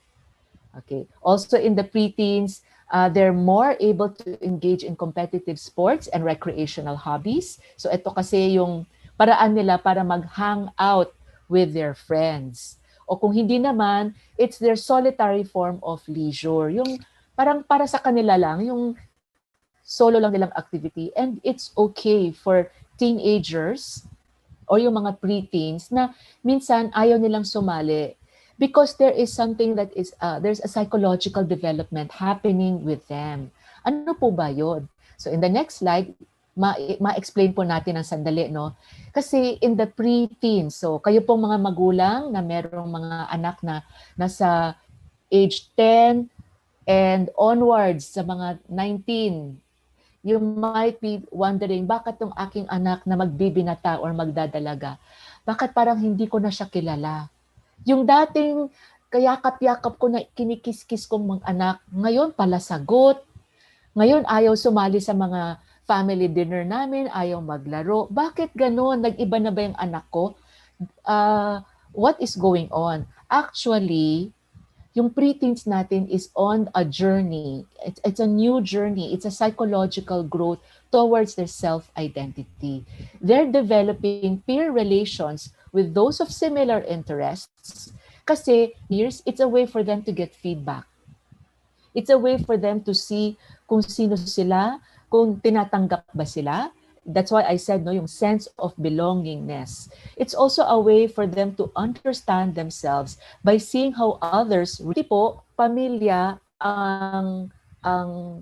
Okay. Also in the preteens, they're more able to engage in competitive sports and recreational hobbies. So ito kasi yung paraan nila para mag-hang out with their friends. O kung hindi naman, it's their solitary form of leisure. Yung parang para sa kanila lang, yung solo lang nilang activity. And it's okay for teenagers o yung mga preteens na minsan ayaw nilang sumali because there is something that is, there's a psychological development happening with them. Ano po ba yun? So in the next slide, ma-explain po natin ng sandali, no? Kasi in the preteens, so kayo pong mga magulang na merong mga anak na nasa age 10 and onwards sa mga 19, you might be wondering, bakit yung aking anak na magbibinata or magdadalaga, bakit parang hindi ko na siya kilala? Yung dating kayakap-yakap ko na kinikis-kis kong mga anak, ngayon pala sagot. Ngayon ayaw sumali sa mga family dinner namin, ayaw maglaro. Bakit ganun? Nag-iba na ba yung anak ko? What is going on? Actually, yung preteens natin is on a journey. It's a new journey. It's a psychological growth towards their self-identity. They're developing peer relations with those of similar interests kasi it's a way for them to get feedback. It's a way for them to see kung sino sila, kung tinatanggap ba sila. That's why I said, no, yung sense of belongingness. It's also a way for them to understand themselves by seeing how others, really po, pamilya ang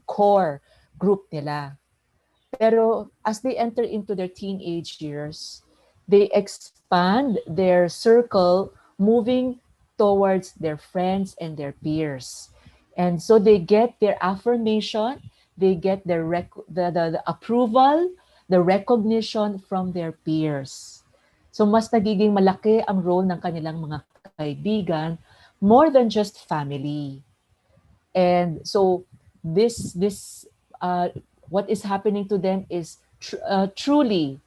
core group nila. Pero as they enter into their teenage years, they expand their circle, moving towards their friends and their peers. And so they get their affirmation, they get their the approval, the recognition from their peers. So mas nagiging malaki ang role ng kanilang mga kaibigan more than just family. And so this what is happening to them is truly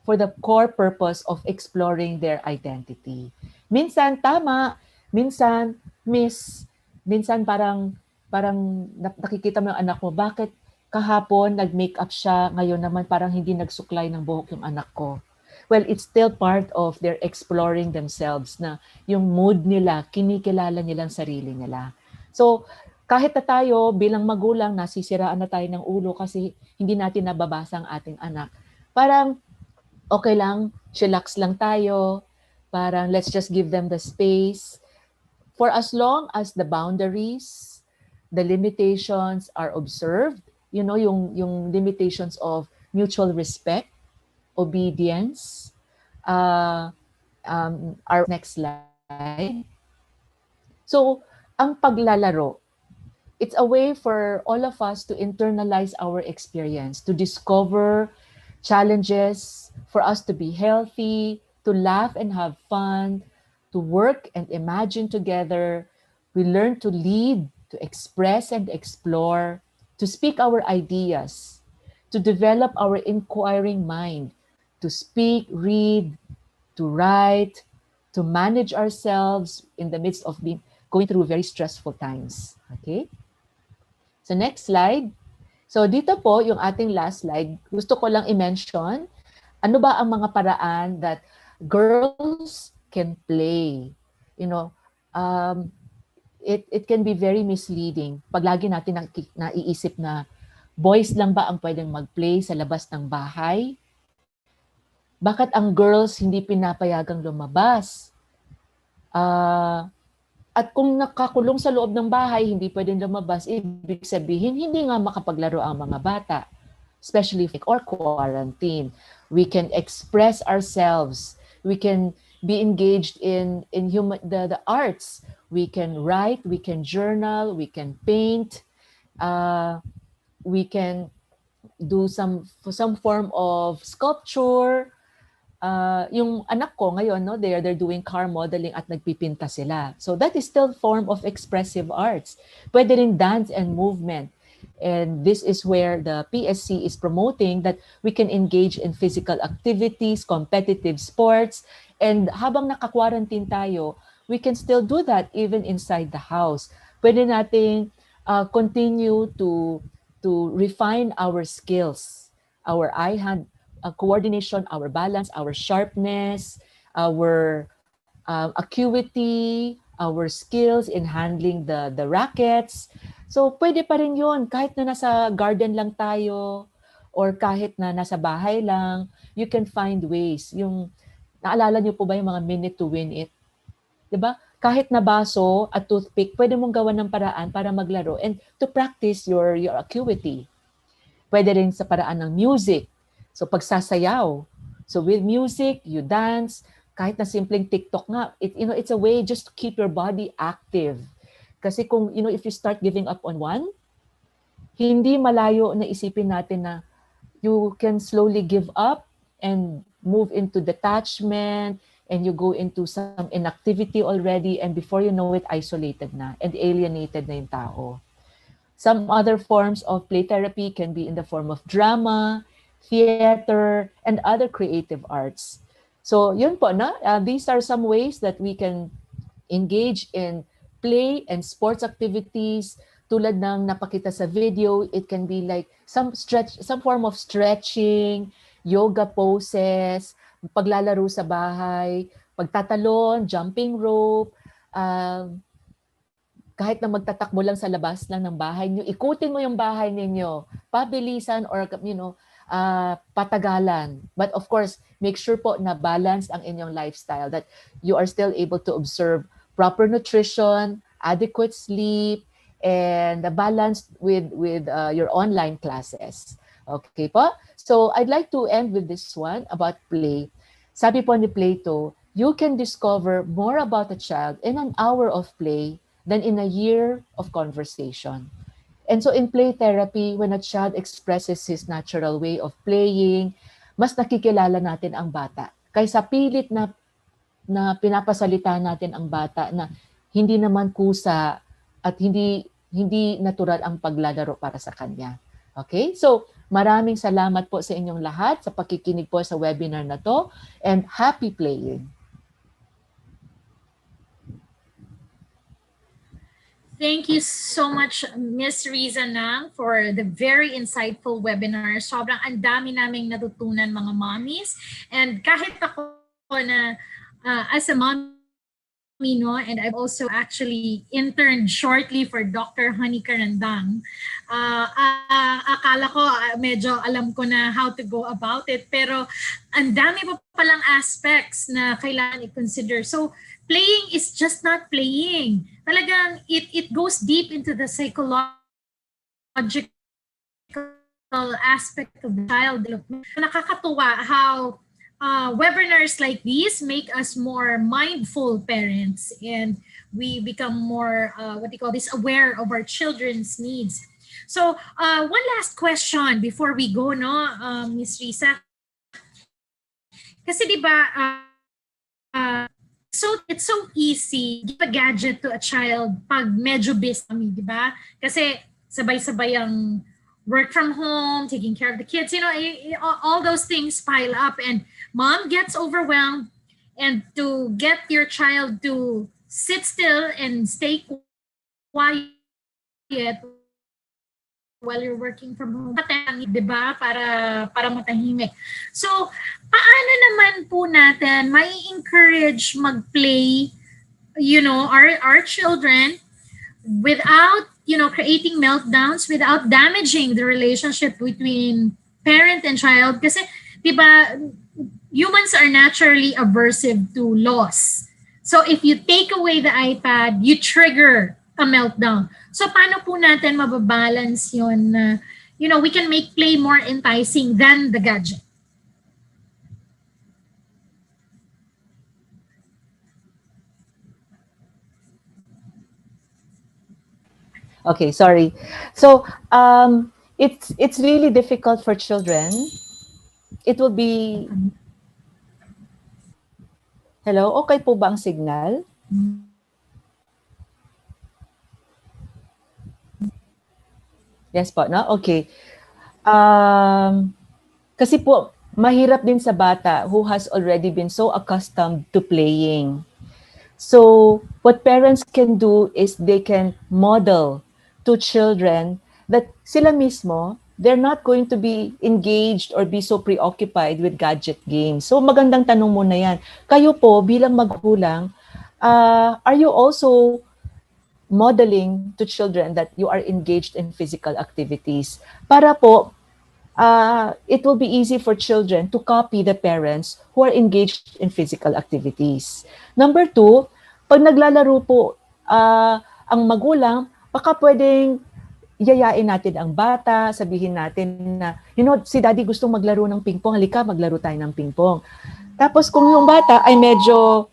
for the core purpose of exploring their identity. Minsan tama, minsan miss, minsan parang nakikita mo yung anak mo, bakit kahapon nag-makeup siya, ngayon naman parang hindi nagsuklay ng buhok yung anak ko. Well, it's still part of their exploring themselves na yung mood nila, kinikilala nilang sarili nila. So, kahit na tayo bilang magulang, nasisiraan na tayo ng ulo kasi hindi natin nababasa ang ating anak. Parang okay lang, chillax lang tayo, parang let's just give them the space. For as long as the boundaries, the limitations are observed, you know, yung limitations of mutual respect, obedience. Our next slide. So, ang paglalaro, it's a way for all of us to internalize our experience, to discover challenges, for us to be healthy, to laugh and have fun, to work and imagine together. We learn to lead, to express and explore, to speak our ideas, to develop our inquiring mind, to speak, read, to write, to manage ourselves in the midst of going through very stressful times. Okay? So next slide. So dito po, yung ating last slide, gusto ko lang i-mention, ano ba ang mga paraan that girls can play? You know, it can be very misleading pag lagi natin naiisip na boys lang ba ang pwedeng mag-play sa labas ng bahay? Bakit ang girls hindi pinapayagang lumabas? At kung nakakulong sa loob ng bahay, hindi pwedeng lumabas, ibig sabihin, hindi nga makapaglaro ang mga bata, especially or quarantine. We can express ourselves. We can be engaged in the arts. We can write, we can journal, we can paint, we can do some form of sculpture, yung anak ko ngayon, no, they're doing car modeling at nagpipinta sila. So that is still form of expressive arts. Pwede rin dance and movement. And this is where the PSC is promoting that we can engage in physical activities, competitive sports, and habang naka-quarantine tayo, we can still do that even inside the house. Pwede nating continue to refine our skills, our eye-hand coordination, our balance, our sharpness, our acuity, our skills in handling the rackets. So pwede pa rin yun kahit na nasa garden lang tayo or kahit na nasa bahay lang, you can find ways. Yung naalala niyo po ba yung mga minute to win it? 'Di ba? Kahit na baso at toothpick, pwede mong gawan ng paraan para maglaro and to practice your acuity. Pwede rin sa paraan ng music. So pagsasayaw. So with music, you dance, kahit na simpleng TikTok nga, it's a way just to keep your body active. Kasi kung, if you start giving up on one, hindi malayo na isipin natin na you can slowly give up and move into detachment and you go into some inactivity already and before you know it, isolated na and alienated na yung tao. Some other forms of play therapy can be in the form of drama, theater, and other creative arts. So yun po, na these are some ways that we can engage in play and sports activities tulad ng napakita sa video. It can be like some form of stretching, yoga poses, paglalaro sa bahay, pagtatalon, jumping rope, kahit na magtatakbo lang sa labas lang ng bahay niyo, ikutin mo yung bahay ninyo, pabilisan or patagalan. But of course, make sure po na balanced ang inyong lifestyle, that you are still able to observe proper nutrition, adequate sleep, and balanced with your online classes. Okay po? So I'd like to end with this one about play. Sabi po ni Plato, you can discover more about a child in an hour of play than in a year of conversation. And so in play therapy, when a child expresses his natural way of playing, mas nakikilala natin ang bata. Kaysa pilit na pinapasalita natin ang bata na hindi naman kusa at hindi natural ang paglalaro para sa kanya. Okay? So, maraming salamat po sa inyong lahat sa pakikinig po sa webinar na to and happy playing. Thank you so much, Ms. Riza Nang, for the very insightful webinar. Sobrang ang dami naming natutunan mga mommies. And kahit ako na as a mommy, no, and I've also actually interned shortly for Dr. Honey Karandang. Akala ko medyo alam ko na how to go about it, pero ang dami pa palang aspects na kailangan i-consider. So playing is just not playing. Talagang it goes deep into the psychological aspect of the child development. Nakakatuwa how webinars like these make us more mindful parents and we become more aware of our children's needs. So one last question before we go, no, Ms. Riza. Kasi di ba so it's so easy give a gadget to a child pag medyo busy kami, di ba? Kasi sabay-sabay ang work from home, taking care of the kids, all those things pile up and mom gets overwhelmed, and to get your child to sit still and stay quiet while you're working from home, diba? Para matahimik. So, paano naman po natin may encourage mag-play, our children without, creating meltdowns, without damaging the relationship between parent and child? Kasi, diba, humans are naturally aversive to loss. So if you take away the iPad, you trigger a meltdown. So paano po natin mababalance yun? We can make play more enticing than the gadget. Okay, sorry. So it's really difficult for children. It will be Hello, okay po ba ang signal? Yes po, no? Okay. Kasi po, mahirap din sa bata who has already been so accustomed to playing. So, what parents can do is they can model to children that sila mismo, they're not going to be engaged or be so preoccupied with gadget games. So, magandang tanong muna yan. Kayo po, bilang magulang, are you also modeling to children that you are engaged in physical activities? Para po, it will be easy for children to copy the parents who are engaged in physical activities. Number two, pag naglalaro po ang magulang, baka pwedeng yayain natin ang bata, sabihin natin na, si daddy gustong maglaro ng pingpong, halika maglaro tayo ng pingpong. Tapos kung yung bata ay medyo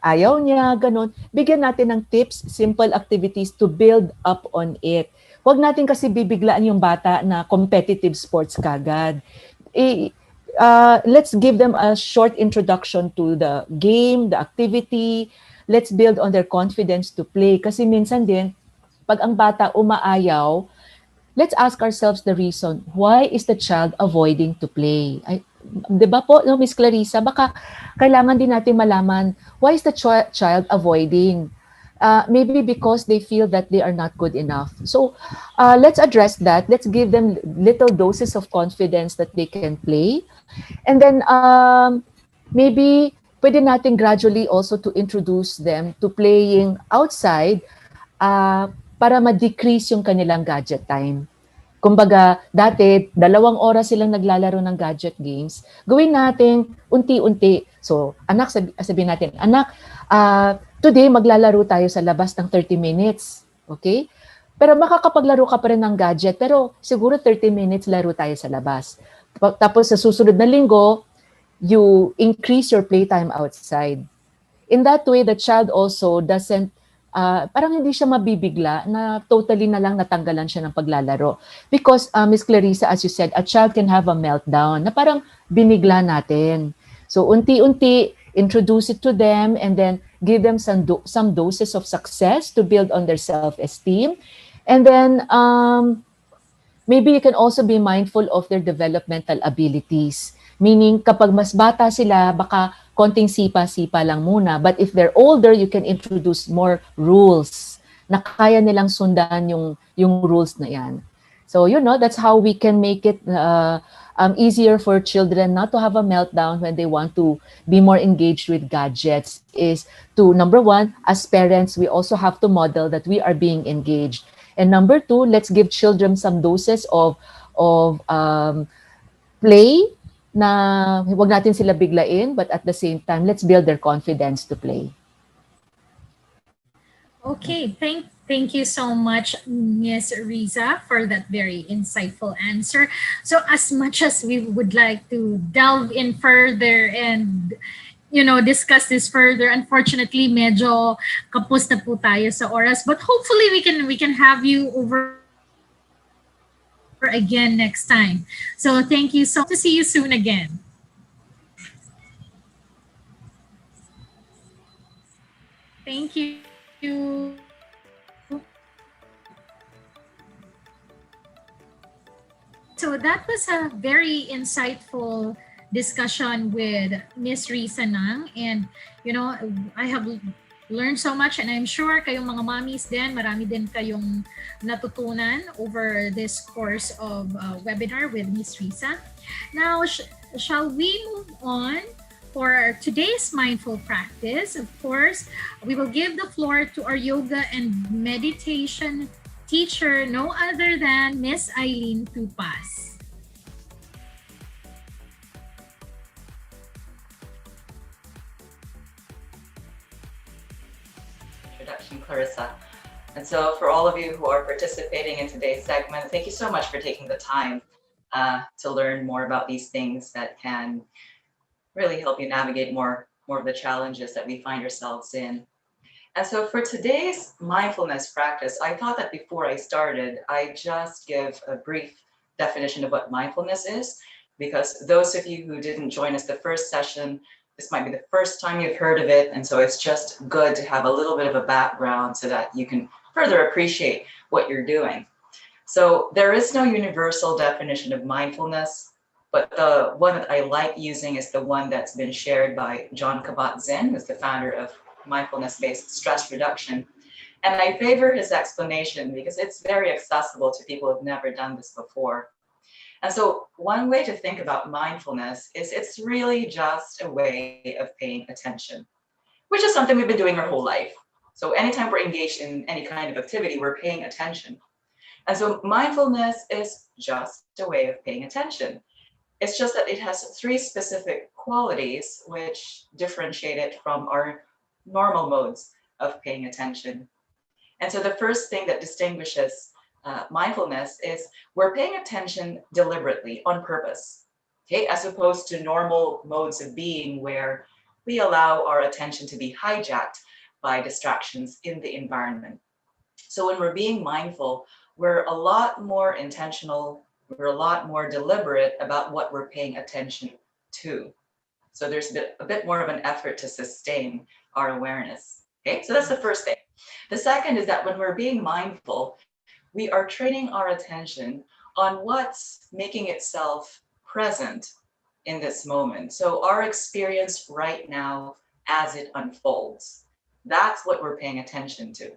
ayaw niya, ganun, bigyan natin ng tips, simple activities to build up on it. Huwag natin kasi bibiglaan yung bata na competitive sports kagad. Let's give them a short introduction to the game, the activity. Let's build on their confidence to play. Kasi minsan din, pag ang bata umaayaw, let's ask ourselves the reason. Why is the child avoiding to play? Di ba po, Miss Clarissa, baka kailangan din natin malaman, why is the child avoiding? Maybe because they feel that they are not good enough. So let's address that. Let's give them little doses of confidence that they can play. And then maybe pwede natin gradually also to introduce them to playing outside para ma-decrease yung kanilang gadget time. Kumbaga, dati, 2 oras silang naglalaro ng gadget games. Gawin natin unti-unti. So, anak, sabihin natin, anak, today maglalaro tayo sa labas ng 30 minutes. Okay? Pero makakapaglaro ka pa rin ng gadget, pero siguro 30 minutes laro tayo sa labas. Tapos sa susunod na linggo, you increase your playtime outside. In that way, the child also doesn't parang hindi siya mabibigla na totally na lang natanggalan siya ng paglalaro. Because, Miss Clarissa, as you said, a child can have a meltdown na parang binigla natin. So, unti-unti, introduce it to them and then give them some doses of success to build on their self-esteem. And then, maybe you can also be mindful of their developmental abilities. Meaning, kapag mas bata sila, baka konting sipa-sipa lang muna. But if they're older, you can introduce more rules na kaya nilang sundan yung rules na yan. So, that's how we can make it easier for children not to have a meltdown when they want to be more engaged with gadgets is to, number one, as parents, we also have to model that we are being engaged. And number two, let's give children some doses of play, na huwag natin sila biglain, but at the same time, let's build their confidence to play. Okay, thank you so much, Ms. Riza, for that very insightful answer. So as much as we would like to delve in further and discuss this further, unfortunately, medyo kapos na po tayo sa oras. But hopefully, we can have you over again next time. So thank you so much. To see you soon again. Thank you. So that was a very insightful discussion with Ms. Risa Nang, and I have learned so much, and I'm sure kayong mga mommies din, marami din kayong natutunan over this course of webinar with Ms. Risa. Now, shall we move on for today's mindful practice? Of course, we will give the floor to our yoga and meditation teacher, no other than Miss Eileen Tupas. Clarissa. And so for all of you who are participating in today's segment, thank you so much for taking the time to learn more about these things that can really help you navigate more of the challenges that we find ourselves in. And so for today's mindfulness practice, I thought that before I started, I just give a brief definition of what mindfulness is, because those of you who didn't join us the first session, this might be the first time you've heard of it, and so it's just good to have a little bit of a background so that you can further appreciate what you're doing. So there is no universal definition of mindfulness, but the one that I like using is the one that's been shared by Jon Kabat-Zinn, who's the founder of mindfulness-based stress reduction. And I favor his explanation because it's very accessible to people who've never done this before. And so one way to think about mindfulness is it's really just a way of paying attention, which is something we've been doing our whole life. So anytime we're engaged in any kind of activity, we're paying attention. And so mindfulness is just a way of paying attention. It's just that it has three specific qualities which differentiate it from our normal modes of paying attention. And so the first thing that distinguishes mindfulness is we're paying attention deliberately on purpose, okay, as opposed to normal modes of being where we allow our attention to be hijacked by distractions in the environment. So when we're being mindful, we're a lot more intentional, we're a lot more deliberate about what we're paying attention to. So there's a bit more of an effort to sustain our awareness. Okay, so that's the first thing. The second is that when we're being mindful, we are training our attention on what's making itself present in this moment. So our experience right now as it unfolds, that's what we're paying attention to.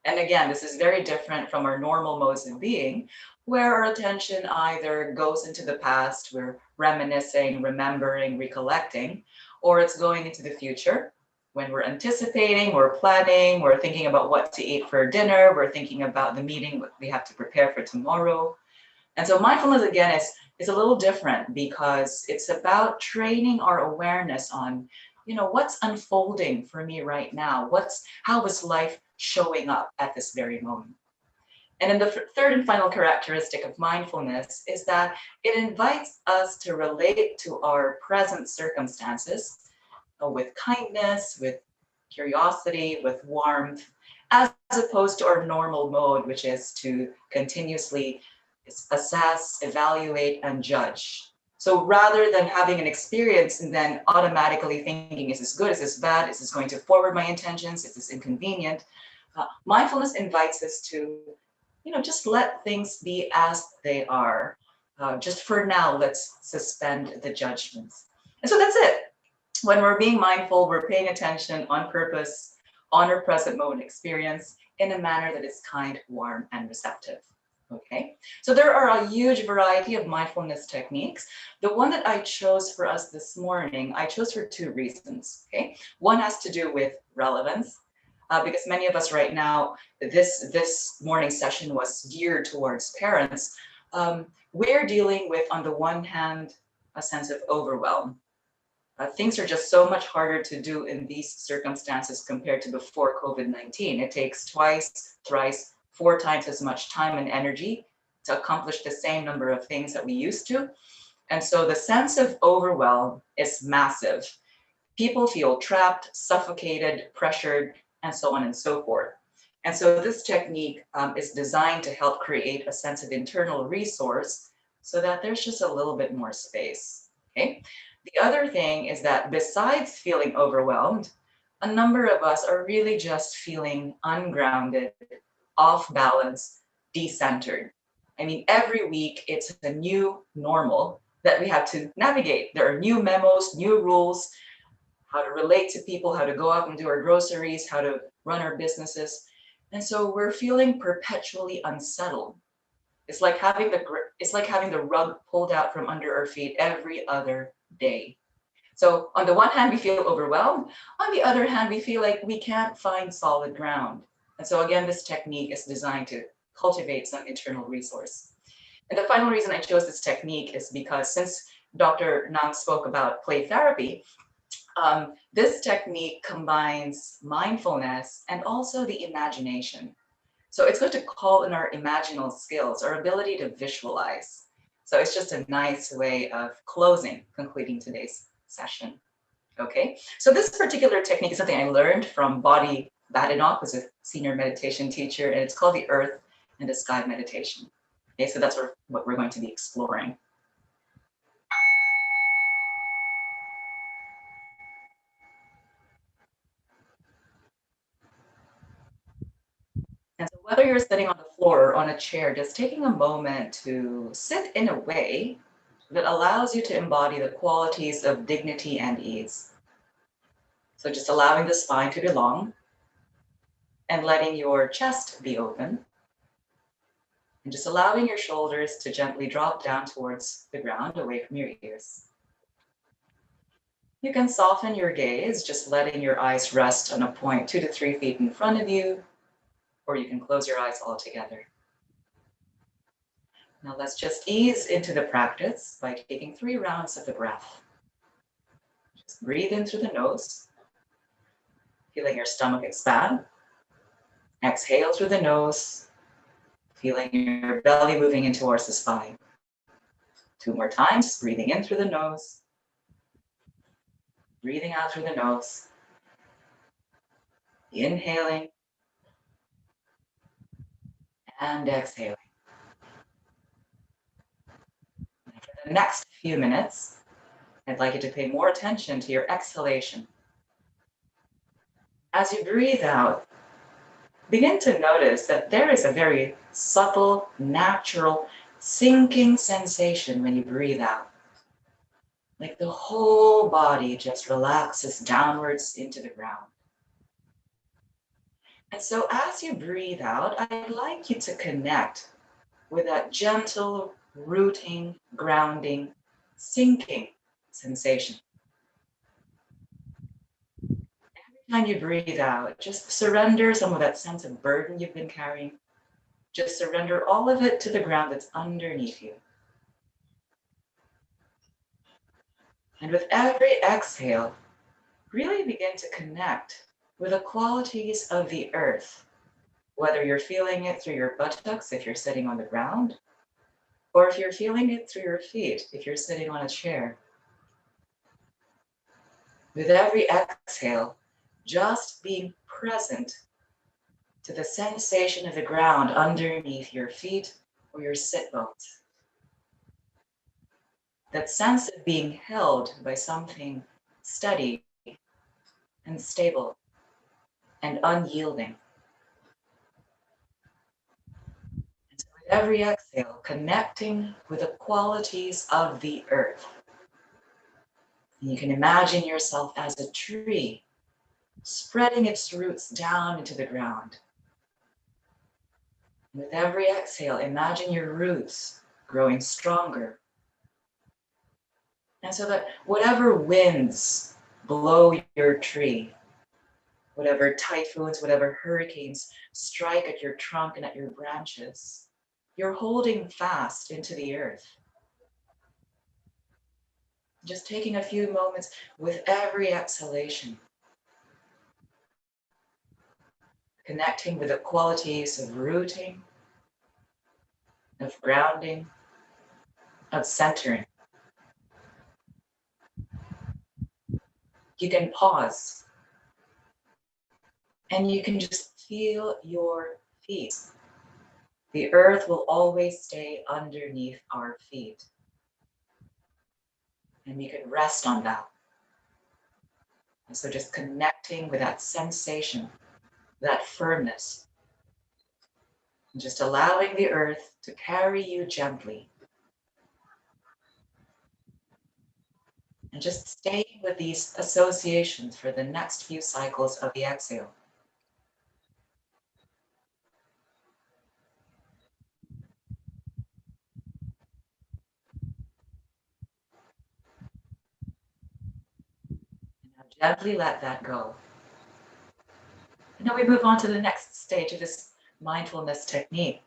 And again, this is very different from our normal modes of being, where our attention either goes into the past, we're reminiscing, remembering, recollecting, or it's going into the future. When we're anticipating, we're planning, we're thinking about what to eat for dinner, we're thinking about the meeting we have to prepare for tomorrow. And so mindfulness, again, is a little different because it's about training our awareness on, what's unfolding for me right now? How is life showing up at this very moment? And then the third and final characteristic of mindfulness is that it invites us to relate to our present circumstances with kindness, with curiosity, with warmth, as opposed to our normal mode, which is to continuously assess, evaluate, and judge. So rather than having an experience and then automatically thinking, is this good, is this bad, is this going to forward my intentions, is this inconvenient? Mindfulness invites us to, just let things be as they are. Just for now, let's suspend the judgments. And so that's it. When we're being mindful, we're paying attention on purpose, on our present moment experience in a manner that is kind, warm, and receptive. Okay, so there are a huge variety of mindfulness techniques. The one that I chose for us this morning, I chose for two reasons. Okay, one has to do with relevance, because many of us right now, this morning session was geared towards parents. We're dealing with, on the one hand, a sense of overwhelm. Things are just so much harder to do in these circumstances compared to before COVID-19. It takes twice, thrice, 4 times as much time and energy to accomplish the same number of things that we used to. And so the sense of overwhelm is massive. People feel trapped, suffocated, pressured, and so on and so forth. And so this technique is designed to help create a sense of internal resource so that there's just a little bit more space. Okay. The other thing is that besides feeling overwhelmed, a number of us are really just feeling ungrounded, off balance, decentered. I mean, every week it's a new normal that we have to navigate. There are new memos, new rules, how to relate to people, how to go out and do our groceries, how to run our businesses. And so we're feeling perpetually unsettled. It's like having the rug pulled out from under our feet every other day. So on the one hand, we feel overwhelmed. On the other hand, we feel like we can't find solid ground. And so again, this technique is designed to cultivate some internal resource. And the final reason I chose this technique is because since Dr. Nang spoke about play therapy, this technique combines mindfulness and also the imagination. So it's going to call in our imaginal skills, our ability to visualize. So it's just a nice way of concluding today's session. Okay, so this particular technique is something I learned from Bodhi Badenoch, who's a senior meditation teacher, and it's called the Earth and the Sky meditation. Okay, so that's what we're going to be exploring. Whether you're sitting on the floor or on a chair, just taking a moment to sit in a way that allows you to embody the qualities of dignity and ease. So just allowing the spine to be long and letting your chest be open. And just allowing your shoulders to gently drop down towards the ground away from your ears. You can soften your gaze, just letting your eyes rest on a point 2 to 3 feet in front of you, or you can close your eyes altogether. Now let's just ease into the practice by taking 3 rounds of the breath. Just breathe in through the nose, feeling your stomach expand. Exhale through the nose, feeling your belly moving in towards the spine. 2 more times, breathing in through the nose, breathing out through the nose, inhaling and exhaling. And for the next few minutes, I'd like you to pay more attention to your exhalation. As you breathe out, begin to notice that there is a very subtle, natural, sinking sensation when you breathe out. Like the whole body just relaxes downwards into the ground. And so as you breathe out, I'd like you to connect with that gentle, rooting, grounding, sinking sensation. Every time you breathe out, just surrender some of that sense of burden you've been carrying. Just surrender all of it to the ground that's underneath you. And with every exhale, really begin to connect with the qualities of the earth, whether you're feeling it through your buttocks if you're sitting on the ground, or if you're feeling it through your feet if you're sitting on a chair. With every exhale, just being present to the sensation of the ground underneath your feet or your sit bones. That sense of being held by something steady and stable and unyielding. And so with every exhale, connecting with the qualities of the earth. And you can imagine yourself as a tree, spreading its roots down into the ground. And with every exhale, imagine your roots growing stronger. And so that whatever winds blow your tree, whatever typhoons, whatever hurricanes strike at your trunk and at your branches, you're holding fast into the earth. Just taking a few moments with every exhalation, connecting with the qualities of rooting, of grounding, of centering. You can pause and you can just feel your feet. The earth will always stay underneath our feet. And you can rest on that. And so just connecting with that sensation, that firmness, and just allowing the earth to carry you gently. And just staying with these associations for the next few cycles of the exhale. Gently let that go. And now we move on to the next stage of this mindfulness technique.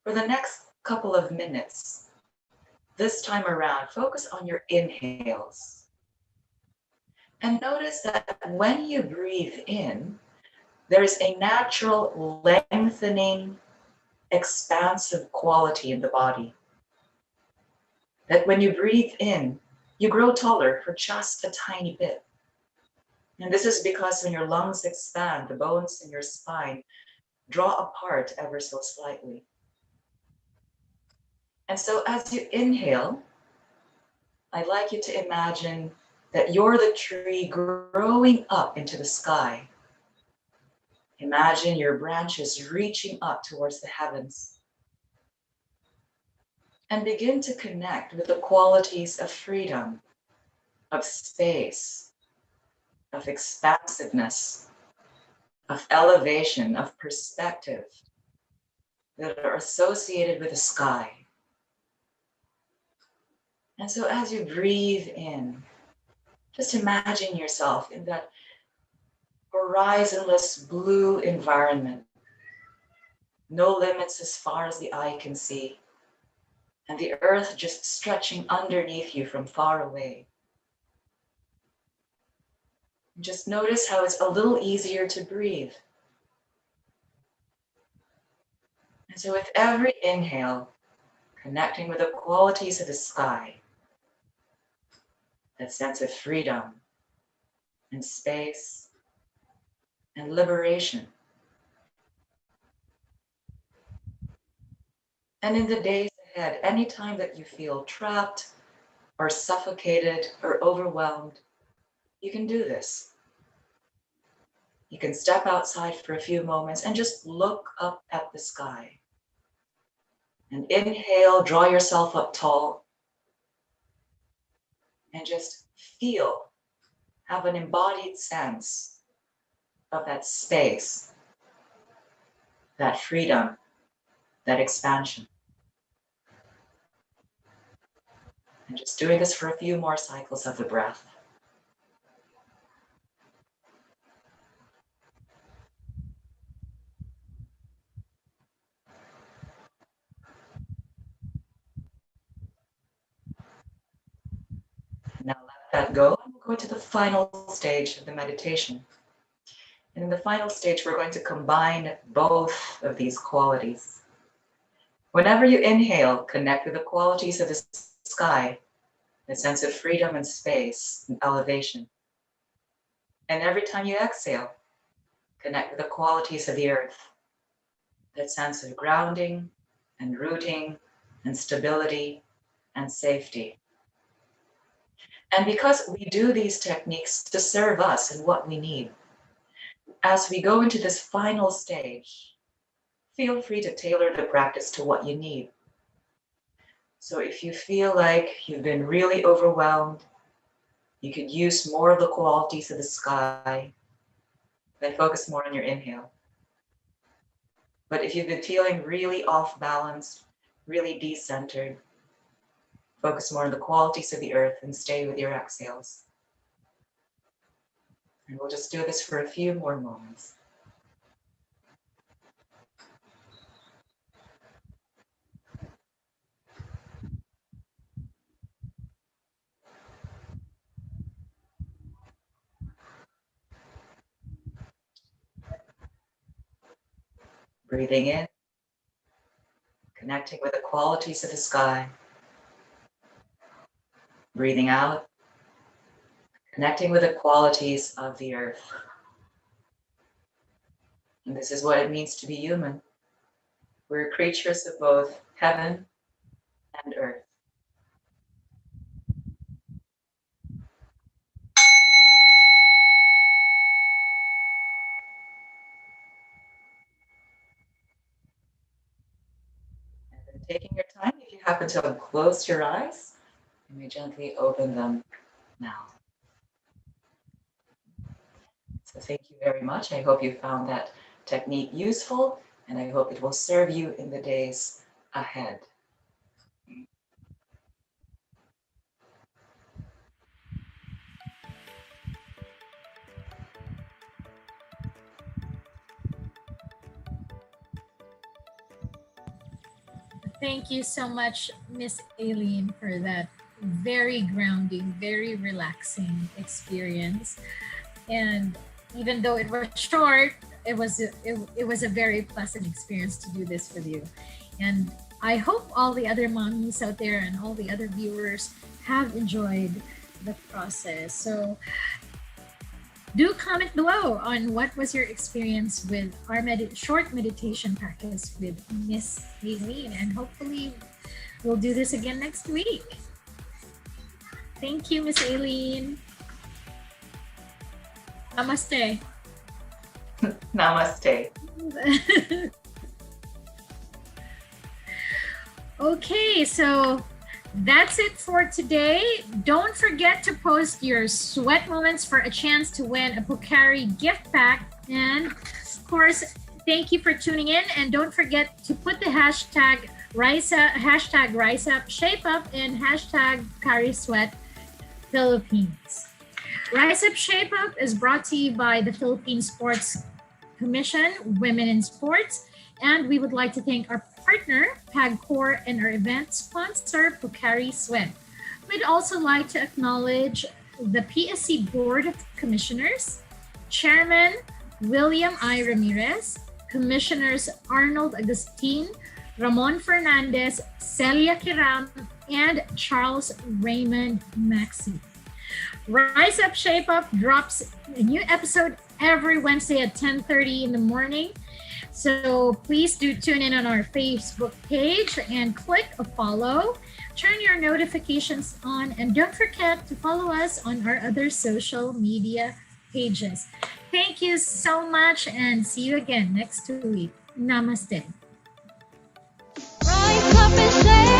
For the next couple of minutes, this time around, focus on your inhales. And notice that when you breathe in, there's a natural lengthening, expansive quality in the body. That when you breathe in, you grow taller for just a tiny bit. And this is because when your lungs expand, the bones in your spine draw apart ever so slightly. And so as you inhale, I'd like you to imagine that you're the tree growing up into the sky. Imagine your branches reaching up towards the heavens. And begin to connect with the qualities of freedom, of space, of expansiveness, of elevation, of perspective that are associated with the sky. And so as you breathe in, just imagine yourself in that horizonless blue environment. No limits as far as the eye can see. And the earth just stretching underneath you from far away. Just notice how it's a little easier to breathe. And so with every inhale, connecting with the qualities of the sky, that sense of freedom and space and liberation. And in the days ahead, anytime that you feel trapped or suffocated or overwhelmed, you can do this. You can step outside for a few moments and just look up at the sky. And inhale, draw yourself up tall, and just feel, have an embodied sense of that space, that freedom, that expansion. And just doing this for a few more cycles of the breath. Now let that go, and we'll go to the final stage of the meditation. And in the final stage, we're going to combine both of these qualities. Whenever you inhale, connect with the qualities of the sky, the sense of freedom and space and elevation. And every time you exhale, connect with the qualities of the earth, that sense of grounding and rooting and stability and safety. And because we do these techniques to serve us and what we need, as we go into this final stage, feel free to tailor the practice to what you need. So if you feel like you've been really overwhelmed, you could use more of the qualities of the sky, then focus more on your inhale. But if you've been feeling really off balance, really decentered, focus more on the qualities of the earth and stay with your exhales. And we'll just do this for a few more moments. Breathing in, connecting with the qualities of the sky. Breathing out, connecting with the qualities of the earth. And this is what it means to be human. We're creatures of both heaven and earth. And then taking your time, if you happen to close your eyes, you may gently open them now. So thank you very much. I hope you found that technique useful, and I hope it will serve you in the days ahead. Thank you so much, Miss Aileen, for that very grounding, very relaxing experience. And even though it was short, it was a very pleasant experience to do this with you. And I hope all the other mommies out there and all the other viewers have enjoyed the process. So do comment below on what was your experience with our short meditation practice with Miss Aileen, and hopefully we'll do this again next week. Thank you, Miss Aileen. Namaste. Namaste. Okay, so that's it for today. Don't forget to post your sweat moments for a chance to win a Pocari gift pack. And of course, thank you for tuning in. And don't forget to put the hashtag Rise Up Shape Up and hashtag Kari Sweat Philippines. Rise Up Shape Up is brought to you by the Philippine Sports Commission, Women in Sports. And we would like to thank our partner, PAGCOR, and our event sponsor, Pocari Sweat. We'd also like to acknowledge the PSC Board of Commissioners, Chairman William I. Ramirez, Commissioners Arnold Agustin, Ramon Fernandez, Celia Kiram, and Charles Raymond Maxey. Rise Up Shape Up drops a new episode every Wednesday at 10:30 in the morning. So please do tune in on our Facebook page and click a follow. Turn your notifications on and don't forget to follow us on our other social media pages. Thank you so much and see you again next week. Namaste. Rise up and shake.